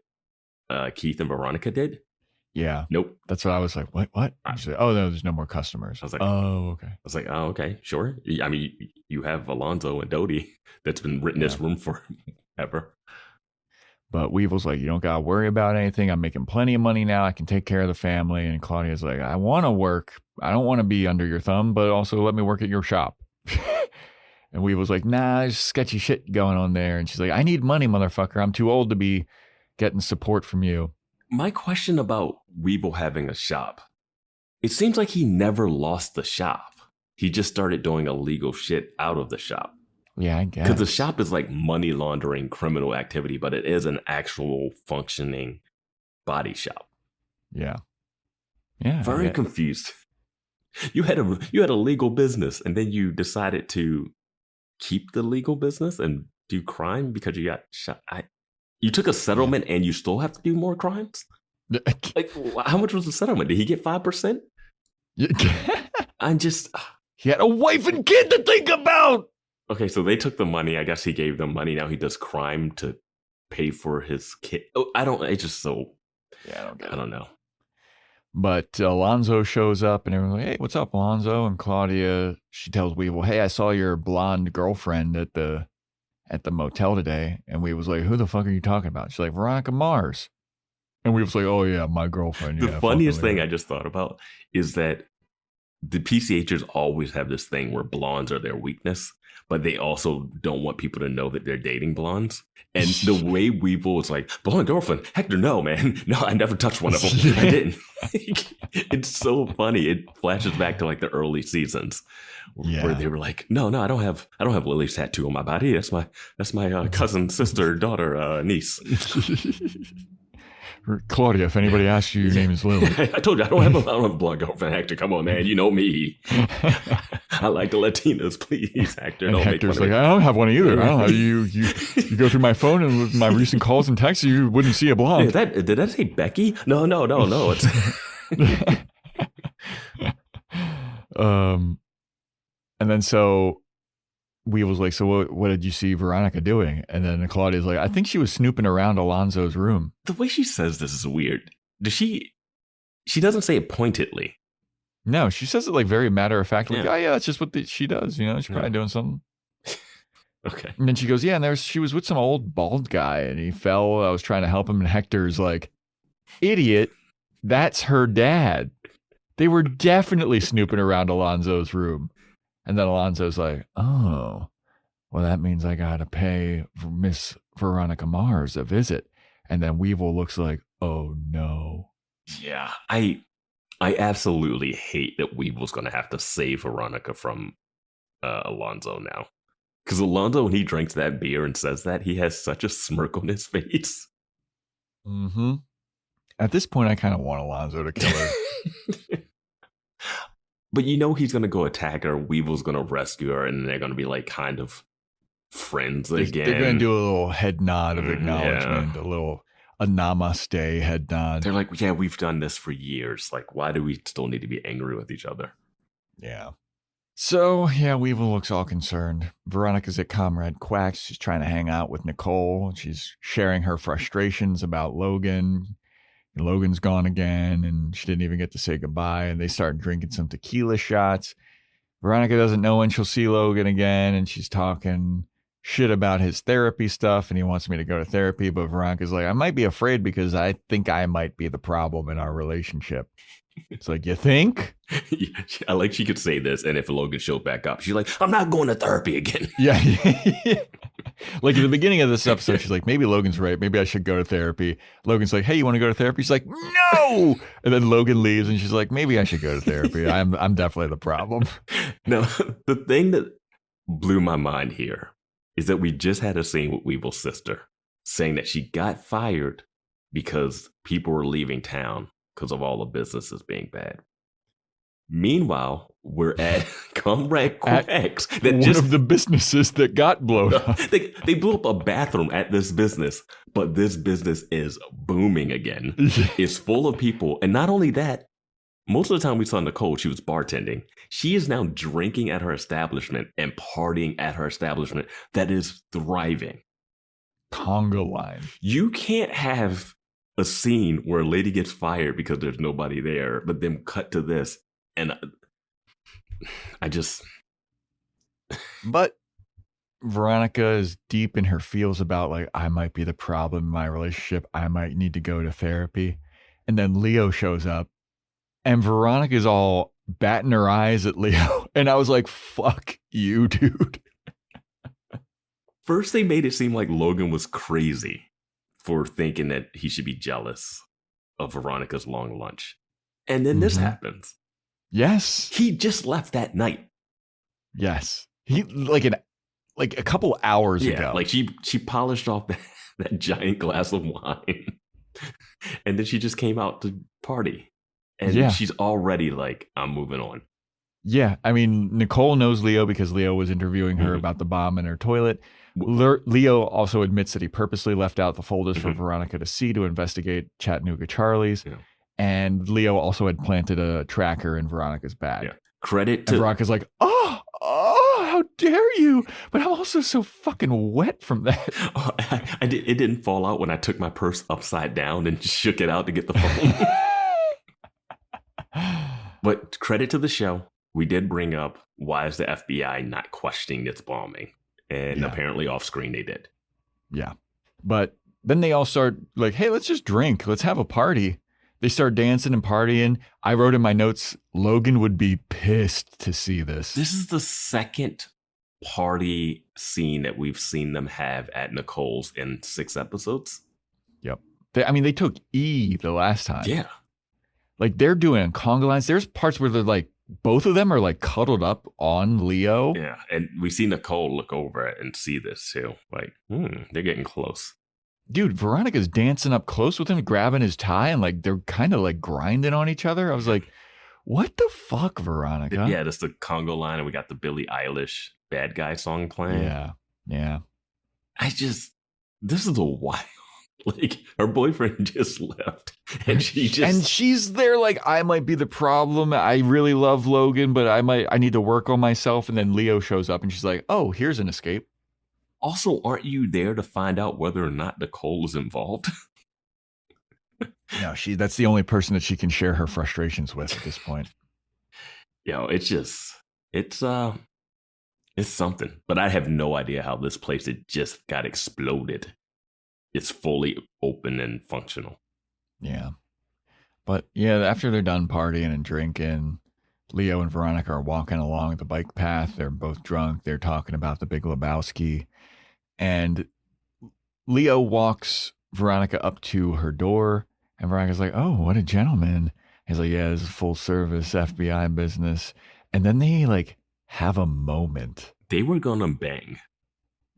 Keith and Veronica did? Yeah. Nope. That's what I was like, what? She said, oh, no, there's no more customers. I was like, oh, okay. I was like, oh, okay, sure. I mean, you have Alonzo and Dodie that's been written in this room forever. But Weevil's like, you don't got to worry about anything. I'm making plenty of money now. I can take care of the family. And Claudia's like, I want to work. I don't want to be under your thumb, but also let me work at your shop. And Weevil's like, nah, there's sketchy shit going on there. And she's like, I need money, motherfucker. I'm too old to be getting support from you. My question about Weevil having a shop, it seems like he never lost the shop. He just started doing illegal shit out of the shop. Yeah, I guess. Because the shop is like money laundering criminal activity, but it is an actual functioning body shop. Yeah. Yeah. Very confused. You had a legal business and then you decided to keep the legal business and do crime because you got shot. You took a settlement and you still have to do more crimes? Like, how much was the settlement? Did he get 5%? I'm just... He had a wife and kid to think about! Okay, so they took the money. I guess he gave them money. Now he does crime to pay for his kid. Oh, it's just so... Yeah, I don't know. But Alonzo shows up and everyone's like, hey, what's up, Alonzo? And Claudia, she tells Weevil, hey, I saw your blonde girlfriend at the motel today. And Weevil's like, who the fuck are you talking about? She's like, Veronica Mars. And Weevil's like, oh yeah, my girlfriend. The funniest thing I just thought about is that the PCHers always have this thing where blondes are their weakness, but they also don't want people to know that they're dating blondes. And the way Weevil is like, blonde girlfriend, Hector, no, man. No, I never touched one of them. I didn't. It's so funny. It flashes back to like the early seasons where they were like, no, I don't have Lily's tattoo on my body. That's my cousin, sister, daughter, niece. Claudia, if anybody asks you, your name is Lily. I told you, I don't have a blonde girlfriend, Hector. Come on, man. You know me. I like the Latinas, please, Hector. And Hector's like, I don't have one either. I don't have you go through my phone and with my recent calls and texts, you wouldn't see a blonde. Did that say Becky? No. It's and then so Weevil's like, so what did you see Veronica doing? And then Claudia's like, I think she was snooping around Alonzo's room. The way she says this is weird. She doesn't say it pointedly. No, she says it like very matter of fact. Like, yeah, that's just what she does. You know, she's probably doing something. Okay. And then she goes, yeah, and she was with some old bald guy and he fell. I was trying to help him. And Hector's like, idiot, that's her dad. They were definitely snooping around Alonzo's room. And then Alonzo's like, oh, well, that means I got to pay Miss Veronica Mars a visit. And then Weevil looks like, oh, no. Yeah, I absolutely hate that Weevil's going to have to save Veronica from Alonzo now. Because Alonzo, when he drinks that beer and says that, he has such a smirk on his face. Mm-hmm. At this point, I kind of want Alonzo to kill her. But you know he's going to go attack her. Weevil's going to rescue her, and they're going to be like kind of friends again. They're going to do a little head nod of acknowledgement, a namaste head nod. They're like, yeah, we've done this for years. Like, why do we still need to be angry with each other? Yeah. So, yeah, Weevil looks all concerned. Veronica's at Comrade Quack's. She's trying to hang out with Nicole. She's sharing her frustrations about Logan. Logan's gone again, and she didn't even get to say goodbye, and they start drinking some tequila shots. Veronica doesn't know when she'll see Logan again, and she's talking shit about his therapy stuff, and he wants me to go to therapy, but Veronica's like, I might be afraid because I think I might be the problem in our relationship. It's like, you think? I like she could say this, and if Logan showed back up, she's like, I'm not going to therapy again. Yeah. Like at the beginning of this episode, she's like, maybe Logan's right. Maybe I should go to therapy. Logan's like, hey, you want to go to therapy? She's like, no. And then Logan leaves, and she's like, maybe I should go to therapy. I'm definitely the problem. No, the thing that blew my mind here is that we just had a scene with Weevil's sister saying that she got fired because people were leaving town because of all the businesses being bad. Meanwhile, we're at Comrade Quack's. One of the businesses that got blown up. They blew up a bathroom at this business, but this business is booming again. It's full of people. And not only that, most of the time we saw Nicole, she was bartending. She is now drinking at her establishment and partying at her establishment that is thriving. Conga line. You can't have a scene where a lady gets fired because there's nobody there, but then cut to this. And I just... But Veronica is deep in her feels about like, I might be the problem in my relationship. I might need to go to therapy. And then Leo shows up and Veronica's all batting her eyes at Leo. And I was like, fuck you, dude. First, they made it seem like Logan was crazy for thinking that he should be jealous of Veronica's long lunch. And then this happens. Yes. He just left that night. Yes. He like a couple hours ago. Like she polished off that giant glass of wine. And then she just came out to party. And she's already like, I'm moving on. Yeah. I mean, Nicole knows Leo because Leo was interviewing her about the bomb in her toilet. Leo also admits that he purposely left out the folders for Veronica to see to investigate Chattanooga Charlie's. Yeah. And Leo also had planted a tracker in Veronica's bag. Yeah. Credit to... And Veronica's like, oh, how dare you? But I'm also so fucking wet from that. It didn't fall out when I took my purse upside down and shook it out to get the phone. But credit to the show. We did bring up, why is the FBI not questioning this bombing? And apparently off screen they did. Yeah. But then they all start like, hey, let's just drink. Let's have a party. They start dancing and partying. I wrote in my notes, Logan would be pissed to see this. This is the second party scene that we've seen them have at Nicole's in 6 episodes. Yep. They took E the last time. Yeah. Like they're doing conga lines. There's parts where they're like, both of them are like cuddled up on Leo. Yeah. And we see Nicole look over it and see this too. Like, they're getting close. Dude, Veronica's dancing up close with him, grabbing his tie, and like they're kind of like grinding on each other. I was like, what the fuck, Veronica? Yeah, that's the Congo line, and we got the Billie Eilish Bad Guy song playing. Yeah. This is a wild. Like, her boyfriend just left, and she's there like, I might be the problem. I really love Logan, but I need to work on myself. And then Leo shows up, and she's like, oh, here's an escape. Also, aren't you there to find out whether or not Nicole is involved? No, that's the only person that she can share her frustrations with at this point. It's something. But I have no idea how this place that just got exploded is fully open and functional. Yeah. But yeah, after they're done partying and drinking, Leo and Veronica are walking along the bike path. They're both drunk. They're talking about the Big Lebowski. And Leo walks Veronica up to her door. And Veronica's like, oh, what a gentleman. He's like, yeah, this is full service FBI business. And then they like have a moment. They were gonna bang.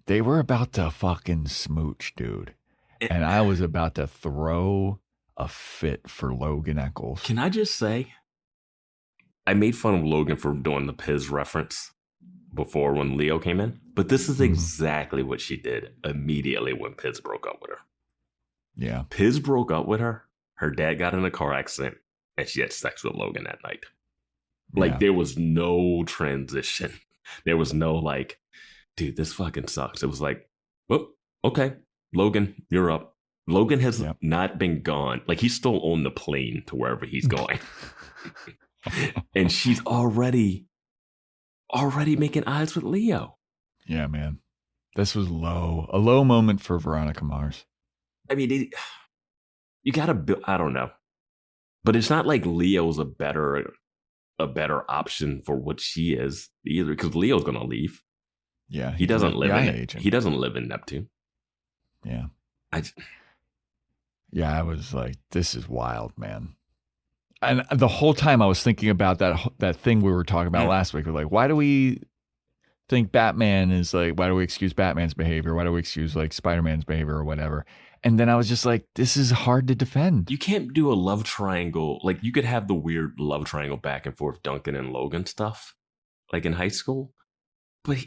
They were about to fucking smooch, dude. And I was about to throw a fit for Logan Eccles. Can I just say, I made fun of Logan for doing the Piz reference before when Leo came in, but this is exactly what she did immediately when Piz broke up with her. Yeah. Piz broke up with her. Her dad got in a car accident and she had sex with Logan that night. Like, there was no transition. There was no like, dude, this fucking sucks. It was like, oh, okay, Logan, you're up. Logan has not been gone. Like, he's still on the plane to wherever he's going. And she's already making eyes with Leo. Yeah, man. This was low. A low moment for Veronica Mars. I mean, you gotta build, I don't know. But it's not like Leo's a better option for what she is either, because Leo's gonna leave. Yeah. He doesn't live in it. He doesn't live in Neptune. Yeah. I was like, this is wild, man. And the whole time I was thinking about that thing we were talking about last week. We're like, why do we think Batman is like, why do we excuse Batman's behavior? Why do we excuse like Spider-Man's behavior or whatever? And then I was just like, this is hard to defend. You can't do a love triangle. Like, you could have the weird love triangle back and forth Duncan and Logan stuff, like in high school. But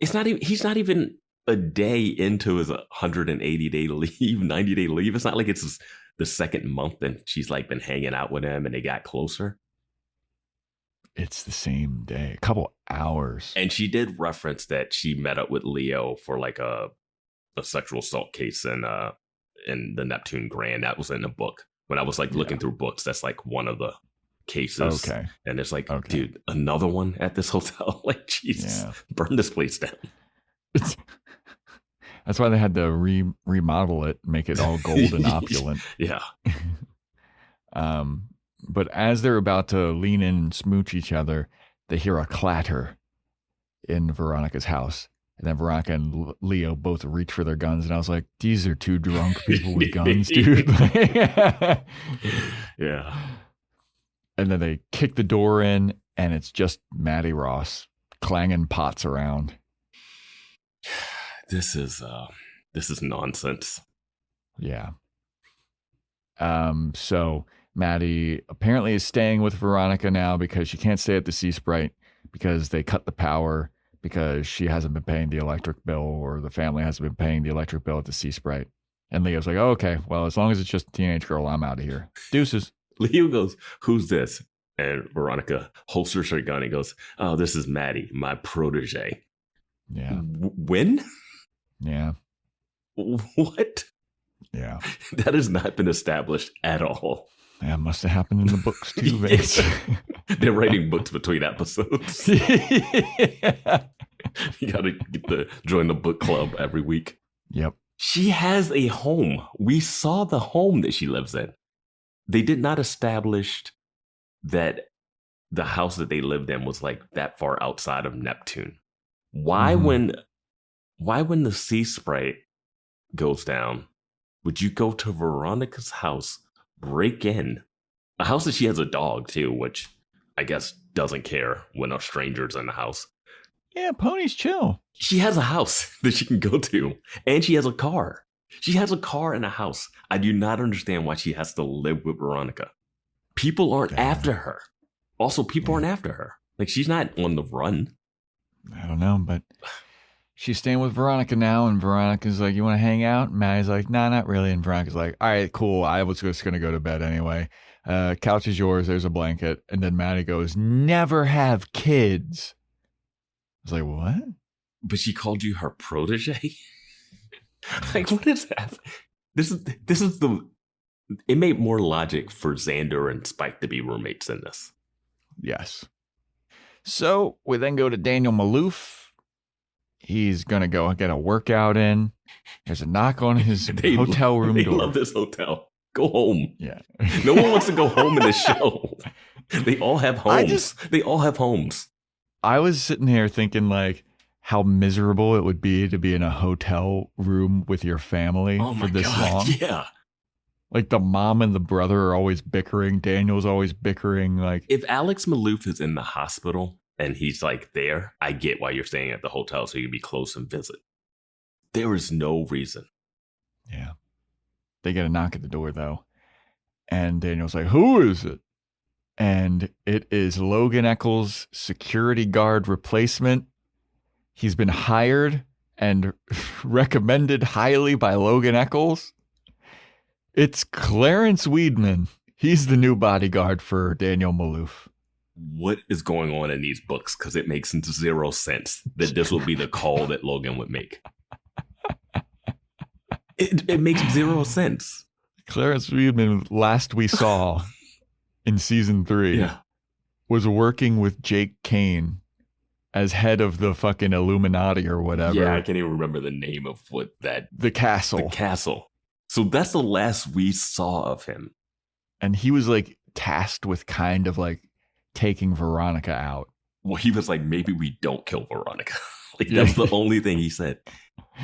he's not even a day into his 180-day leave, 90-day leave. It's not like it's the second month and she's like been hanging out with him and they got closer. It's the same day, a couple hours. And she did reference that she met up with Leo for like a sexual assault case in the Neptune Grand. That was in the book. When I was like looking through books, that's like one of the cases. Okay. And it's like, dude, another one at this hotel? Like, Jesus, burn this place down. That's why they had to remodel it, make it all gold and opulent. Yeah. But as they're about to lean in and smooch each other, they hear a clatter in Veronica's house. And then Veronica and Leo both reach for their guns. And I was like, these are two drunk people with guns, dude. Yeah. And then they kick the door in, and it's just Matty Ross clanging pots around. This is nonsense. Yeah. So Matty apparently is staying with Veronica now because she can't stay at the Sea Sprite because they cut the power because she hasn't been paying the electric bill, or the family hasn't been paying the electric bill at the Sea Sprite. And Leo's like, oh, okay, well, as long as it's just a teenage girl, I'm out of here. Deuces. Leo goes, who's this? And Veronica holsters her gun and goes, oh, this is Matty, my protege. Yeah. When? Yeah. What? Yeah. That has not been established at all. Yeah, must have happened in the books too, Vance. They're writing books between episodes. Yeah. You gotta join the book club every week. Yep. She has a home. We saw the home that she lives in. They did not establish that the house that they lived in was like that far outside of Neptune. Why when the Sea Sprite goes down, would you go to Veronica's house, break in a house that she has a dog too, which I guess doesn't care when a stranger's in the house. Yeah, ponies chill. She has a house that she can go to, and she has a car. She has a car and a house. I do not understand why she has to live with Veronica. People aren't after her. Also, people aren't after her. Like, she's not on the run. I don't know, but she's staying with Veronica now, and Veronica's like, you want to hang out? And Maddie's like, nah, not really. And Veronica's like, all right, cool. I was just going to go to bed anyway. Couch is yours. There's a blanket. And then Maddie goes, never have kids. I was like, what? But she called you her protege? Like, what is that? This is the... It made more logic for Xander and Spike to be roommates in this. Yes. So we then go to Daniel Maloof. He's going to go get a workout in. There's a knock on his hotel room door. They love this hotel. Go home. Yeah. No one wants to go home in this show. They all have homes. They all have homes. I was sitting here thinking, like, how miserable it would be to be in a hotel room with your family for this long. Yeah. Like, the mom and the brother are always bickering. Daniel's always bickering. Like, if Alex Maloof is in the hospital and he's like there, I get why you're staying at the hotel so you can be close and visit. There is no reason. Yeah. They get a knock at the door, though. And Daniel's like, who is it? And it is Logan Echol's security guard replacement. He's been hired and recommended highly by Logan Echol's. It's Clarence Weedman. He's the new bodyguard for Daniel Maloof. What is going on in these books? Because it makes zero sense that this will be the call that Logan would make. It makes zero sense. Clarence Weedman, last we saw in season 3, was working with Jake Kane as head of the fucking Illuminati or whatever. Yeah, I can't even remember the name of what that... The castle. The castle. So that's the last we saw of him. And he was like tasked with kind of like taking Veronica out. Well, he was like, maybe we don't kill Veronica. Like, that's the only thing he said.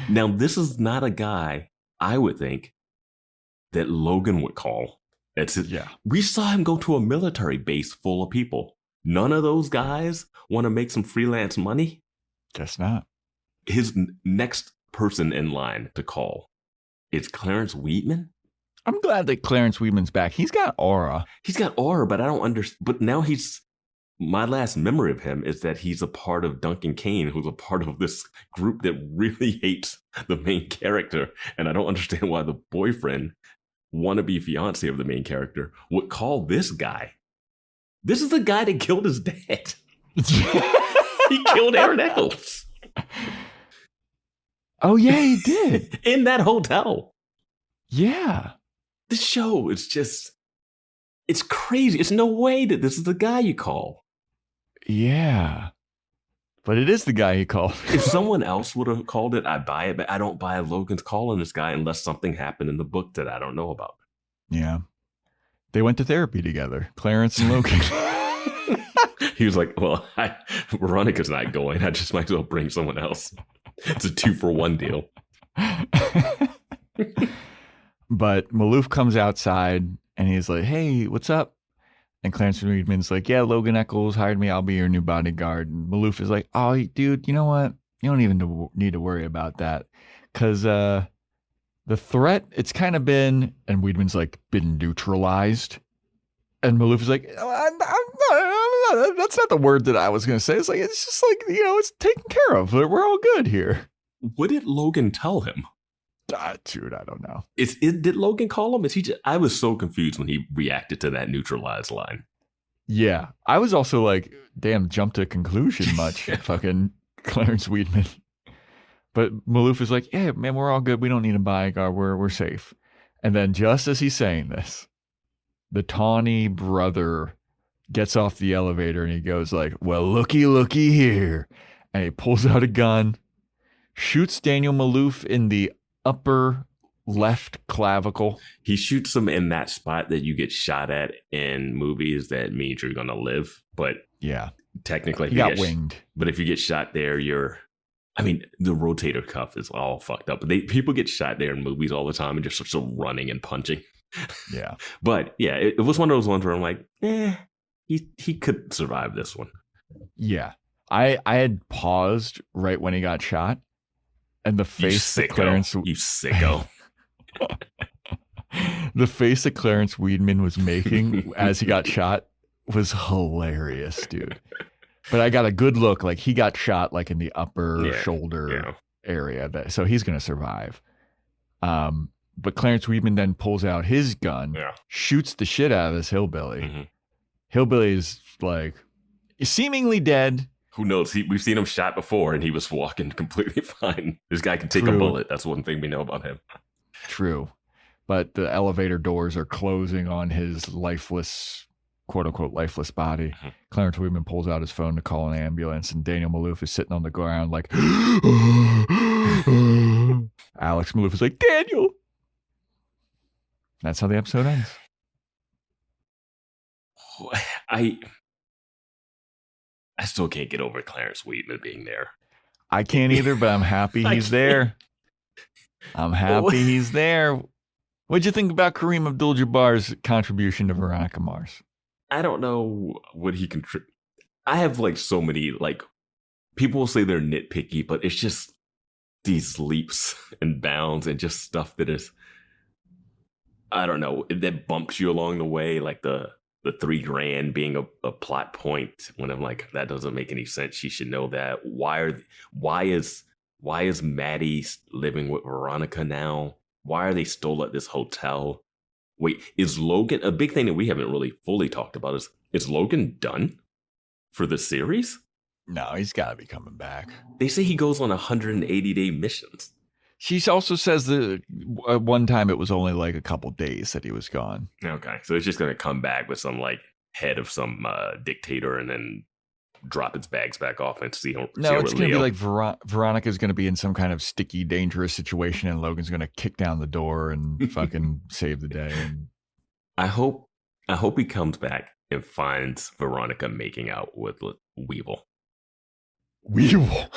Now, this is not a guy, I would think, that Logan would call. We saw him go to a military base full of people. None of those guys want to make some freelance money? Guess not. His next person in line to call is Clarence Weedman? I'm glad that Clarence Weedman's back. He's got aura. He's got aura, but I don't understand. But now my last memory of him is that he's a part of Duncan Kane, who's a part of this group that really hates the main character. And I don't understand why the boyfriend, wannabe fiance of the main character, would call this guy. This is the guy that killed his dad. He killed Aaron Eccles. Oh, yeah, he did. In that hotel. Yeah. This show is just, it's crazy. It's no way that this is the guy you call. Yeah. But it is the guy he called. If someone else would have called it, I'd buy it. But I don't buy Logan's calling this guy unless something happened in the book that I don't know about. Yeah. They went to therapy together, Clarence and Logan. He was like, well, Veronica's not going. I just might as well bring someone else. It's a 2-for-1 deal. But Maloof comes outside and he's like, hey, what's up? And Clarence Weedman's like, yeah, Logan Eccles hired me. I'll be your new bodyguard. And Maloof is like, oh, dude, you know what? You don't even need to worry about that. Because the threat, it's kind of been, and Weedman's like, been neutralized. And Maloof is like, that's not the word that I was going to say. It's like, it's just like, it's taken care of. We're all good here. What did Logan tell him? Dude, I don't know. Did Logan call him? I was so confused when he reacted to that neutralized line. Yeah. I was also like, damn, jump to conclusion much. Fucking Clarence Weedman. But Maloof is like, yeah, man, we're all good. We don't need a bodyguard. We're safe. And then just as he's saying this, the tawny brother gets off the elevator and he goes like, well, looky here. And he pulls out a gun, shoots Daniel Maloof in the upper left clavicle. He shoots him in that spot that you get shot at in movies that means you're going to live. But yeah, technically, he got winged. But if you get shot there, the rotator cuff is all fucked up. But people get shot there in movies all the time and just sort of running and punching. Yeah. But yeah, it was one of those ones where I'm like, he could survive this one. Yeah. I had paused right when he got shot. And the face that Clarence... You sicko. The face that Clarence Weedman was making as he got shot was hilarious, dude. But I got a good look. Like, he got shot like in the upper shoulder area. So he's going to survive. But Clarence Weedman then pulls out his gun, shoots the shit out of this hillbilly. Mm-hmm. Hillbilly's like seemingly dead. Who knows? We've seen him shot before, and he was walking completely fine. This guy can take a bullet. That's one thing we know about him. True. But the elevator doors are closing on his lifeless, quote-unquote, lifeless body. Mm-hmm. Clarence Weedman pulls out his phone to call an ambulance, and Daniel Maloof is sitting on the ground like, Alex Maloof is like, Daniel! That's how the episode ends. I still can't get over Clarence Weedman being there. I can't either, but I'm happy he's there. I'm happy he's there. What'd you think about Kareem Abdul-Jabbar's contribution to Veronica Mars? I don't know what he contributed. I have so many, people will say they're nitpicky, but it's just these leaps and bounds and just stuff that is, I don't know, that bumps you along the way, like the $3,000 being a plot point when I'm like, that doesn't make any sense. She should know that. Why is Matty living with Veronica now? Why are they still at this hotel? Wait, is Logan, a big thing that we haven't really fully talked about is Logan done for the series? No, he's got to be coming back. They say he goes on 180-day missions. She also says that one time it was only a couple days that he was gone. Okay, so it's just going to come back with some head of some dictator and then drop its bags back off and see how. No, it's going to be like Veronica's going to be in some kind of sticky, dangerous situation, and Logan's going to kick down the door and fucking save the day. And I hope he comes back and finds Veronica making out with Weevil. Weevil.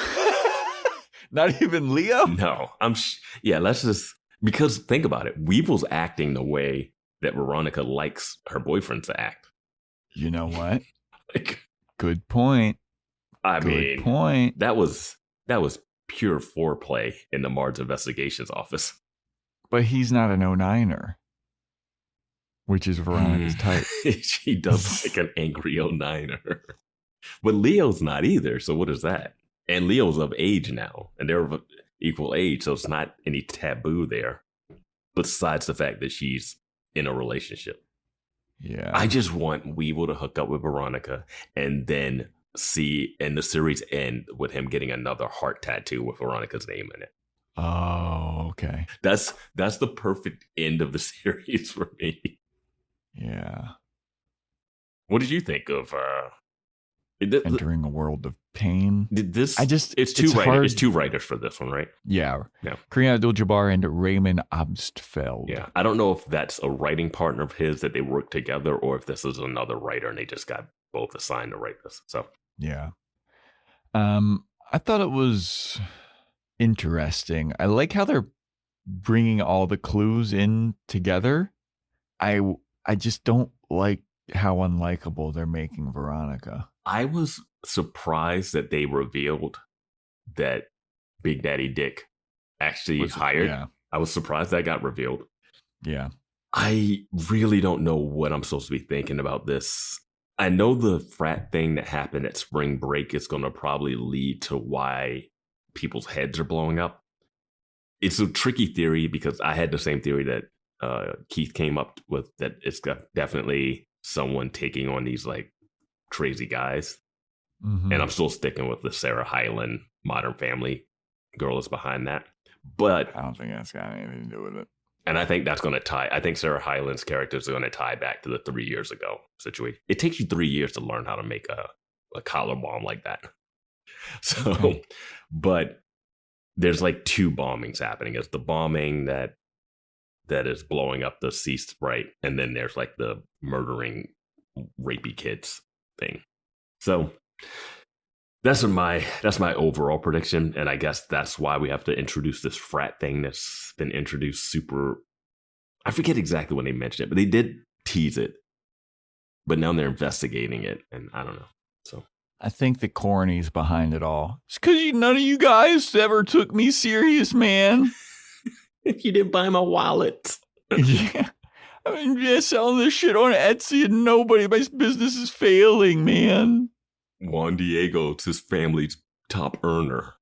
Not even Leo? No, let's just, because think about it. Weevil's acting the way that Veronica likes her boyfriend to act. You know what? Good point. Good point. That was pure foreplay in the Mars Investigations office. But he's not an 09er, which is Veronica's type. She does like an angry 09er. But Leo's not either, so what is that? And Leo's of age now, and they're of equal age, so it's not any taboo there. Besides the fact that she's in a relationship. Yeah. I just want Weevil to hook up with Veronica and then see in the series end with him getting another heart tattoo with Veronica's name in it. Oh, okay. That's the perfect end of the series for me. Yeah. What did you think of Entering a world of pain. It's two writers for this one, right? Yeah. Kareem Abdul-Jabbar and Raymond Obstfeld. Yeah. I don't know if that's a writing partner of his that they work together, or if this is another writer and they just got both assigned to write this. So yeah. I thought it was interesting. I like how they're bringing all the clues in together. I just don't like how unlikable they're making Veronica. I was surprised that they revealed that Big Daddy Dick actually hired. Yeah. I was surprised that got revealed. Yeah. I really don't know what I'm supposed to be thinking about this. I know the frat thing that happened at spring break is going to probably lead to why people's heads are blowing up. It's a tricky theory because I had the same theory that Keith came up with, that it's definitely someone taking on these like crazy guys. Mm-hmm. And I'm still sticking with the Sarah Hyland Modern Family girl is behind that. But I don't think that's got anything to do with it. And I think that's going to tie. I think Sarah Hyland's characters are going to tie back to the 3 years ago situation. It takes you 3 years to learn how to make a collar bomb like that. So, okay. But there's like two bombings happening. It's the bombing that is blowing up the Sea Sprite, and then there's like the murdering rapey kids thing. So that's my overall prediction, and I guess that's why we have to introduce this frat thing that's been introduced super. I forget exactly when they mentioned it, but they did tease it. But now they're investigating it, and I don't know. So I think the corny's behind it all. It's because none of you guys ever took me serious, man. You didn't buy my wallet. Yeah. I mean, just selling this shit on Etsy and my business is failing, man. Juan Diego's his family's top earner.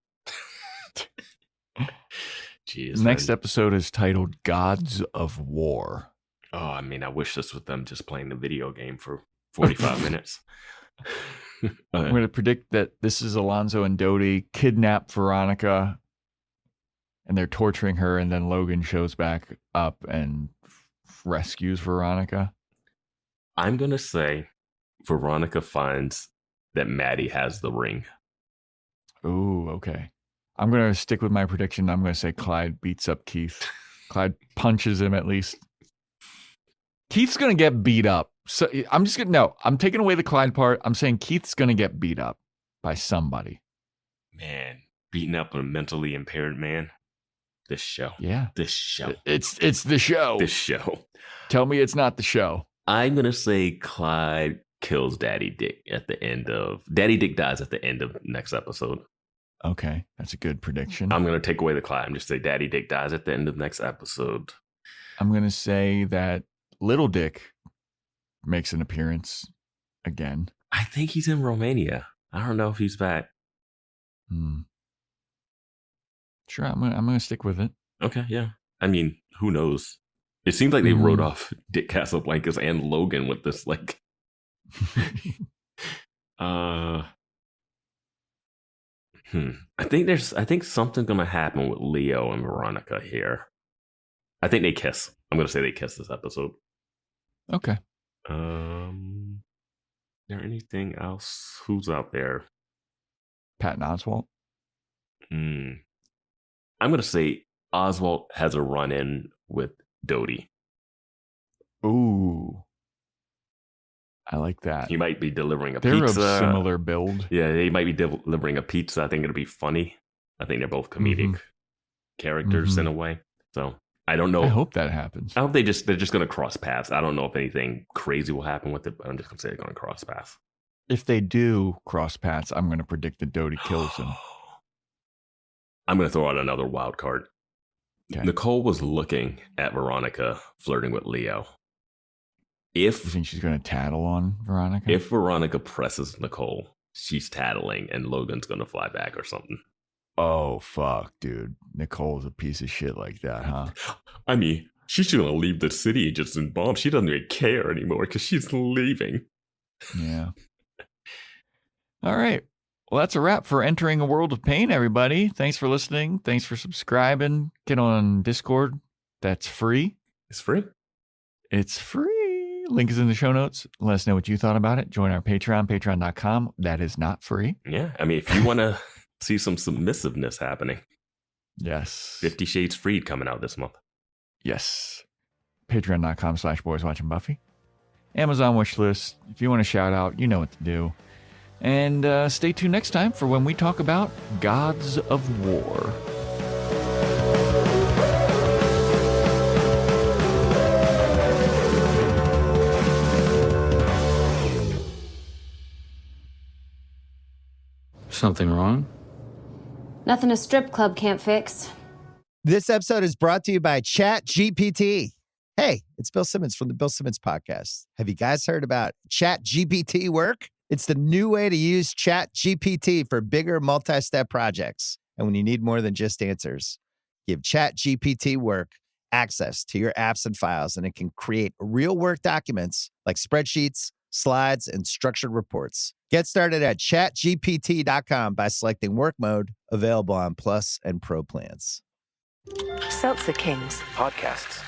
Jeez. Next episode is titled Gods of War. Oh, I mean, I wish this was them just playing the video game for 45 minutes. I'm going to predict that this is Alonzo and Dodie kidnap Veronica and they're torturing her, and then Logan shows back up and rescues Veronica. I'm going to say Veronica finds that Matty has the ring. Ooh, okay. I'm going to stick with my prediction. I'm going to say Clyde beats up Keith. Clyde punches him at least. Keith's going to get beat up. So I'm taking away the Clyde part. I'm saying Keith's going to get beat up by somebody. Man, beating up a mentally impaired man. This show. Yeah. This show. It's the show. This show. Tell me it's not the show. I'm going to say Clyde kills Daddy Dick at the end of... Daddy Dick dies at the end of next episode. Okay. That's a good prediction. I'm going to take away the Clyde. I'm just say Daddy Dick dies at the end of next episode. I'm going to say that Little Dick makes an appearance again. I think he's in Romania. I don't know if he's back. Sure, I'm gonna stick with it. Okay, yeah. I mean, who knows? It seems like they wrote off Dick Casablancas and Logan with this, like. I think something's gonna happen with Leo and Veronica here. I think they kiss. I'm gonna say they kiss this episode. Okay. Is there anything else? Who's out there? Patton Oswalt. I'm going to say Oswalt has a run-in with Dodie. Ooh. I like that. He might be delivering a pizza. They're of similar build. Yeah, he might be delivering a pizza. I think it'll be funny. I think they're both comedic characters in a way. So I don't know. I hope that happens. I hope they're just going to cross paths. I don't know if anything crazy will happen with it, but I'm just going to say they're going to cross paths. If they do cross paths, I'm going to predict that Dodie kills him. I'm going to throw out another wild card. Okay. Nicole was looking at Veronica flirting with Leo. You think she's going to tattle on Veronica? If Veronica presses Nicole, she's tattling and Logan's going to fly back or something. Oh, fuck, dude. Nicole's a piece of shit like that, huh? I mean, she's going to leave the city just in bombs. She doesn't even care anymore because she's leaving. Yeah. All right. Well, that's a wrap for Entering a World of Pain, everybody. Thanks for listening. Thanks for subscribing. Get on Discord. That's free. It's free. It's free. Link is in the show notes. Let us know what you thought about it. Join our Patreon, patreon.com. That is not free. Yeah. I mean, if you want to see some submissiveness happening. Yes. 50 Shades Freed coming out this month. Yes. Patreon.com/boyswatchingbuffy. Amazon wishlist. If you want to shout out, you know what to do. And stay tuned next time for when we talk about Gods of War. Something wrong? Nothing a strip club can't fix. This episode is brought to you by ChatGPT. Hey, it's Bill Simmons from the Bill Simmons Podcast. Have you guys heard about ChatGPT work? It's the new way to use ChatGPT for bigger multi-step projects. And when you need more than just answers, give ChatGPT work access to your apps and files, and it can create real work documents like spreadsheets, slides, and structured reports. Get started at chatgpt.com by selecting work mode, available on Plus and Pro plans. Seltzer Kings Podcasts.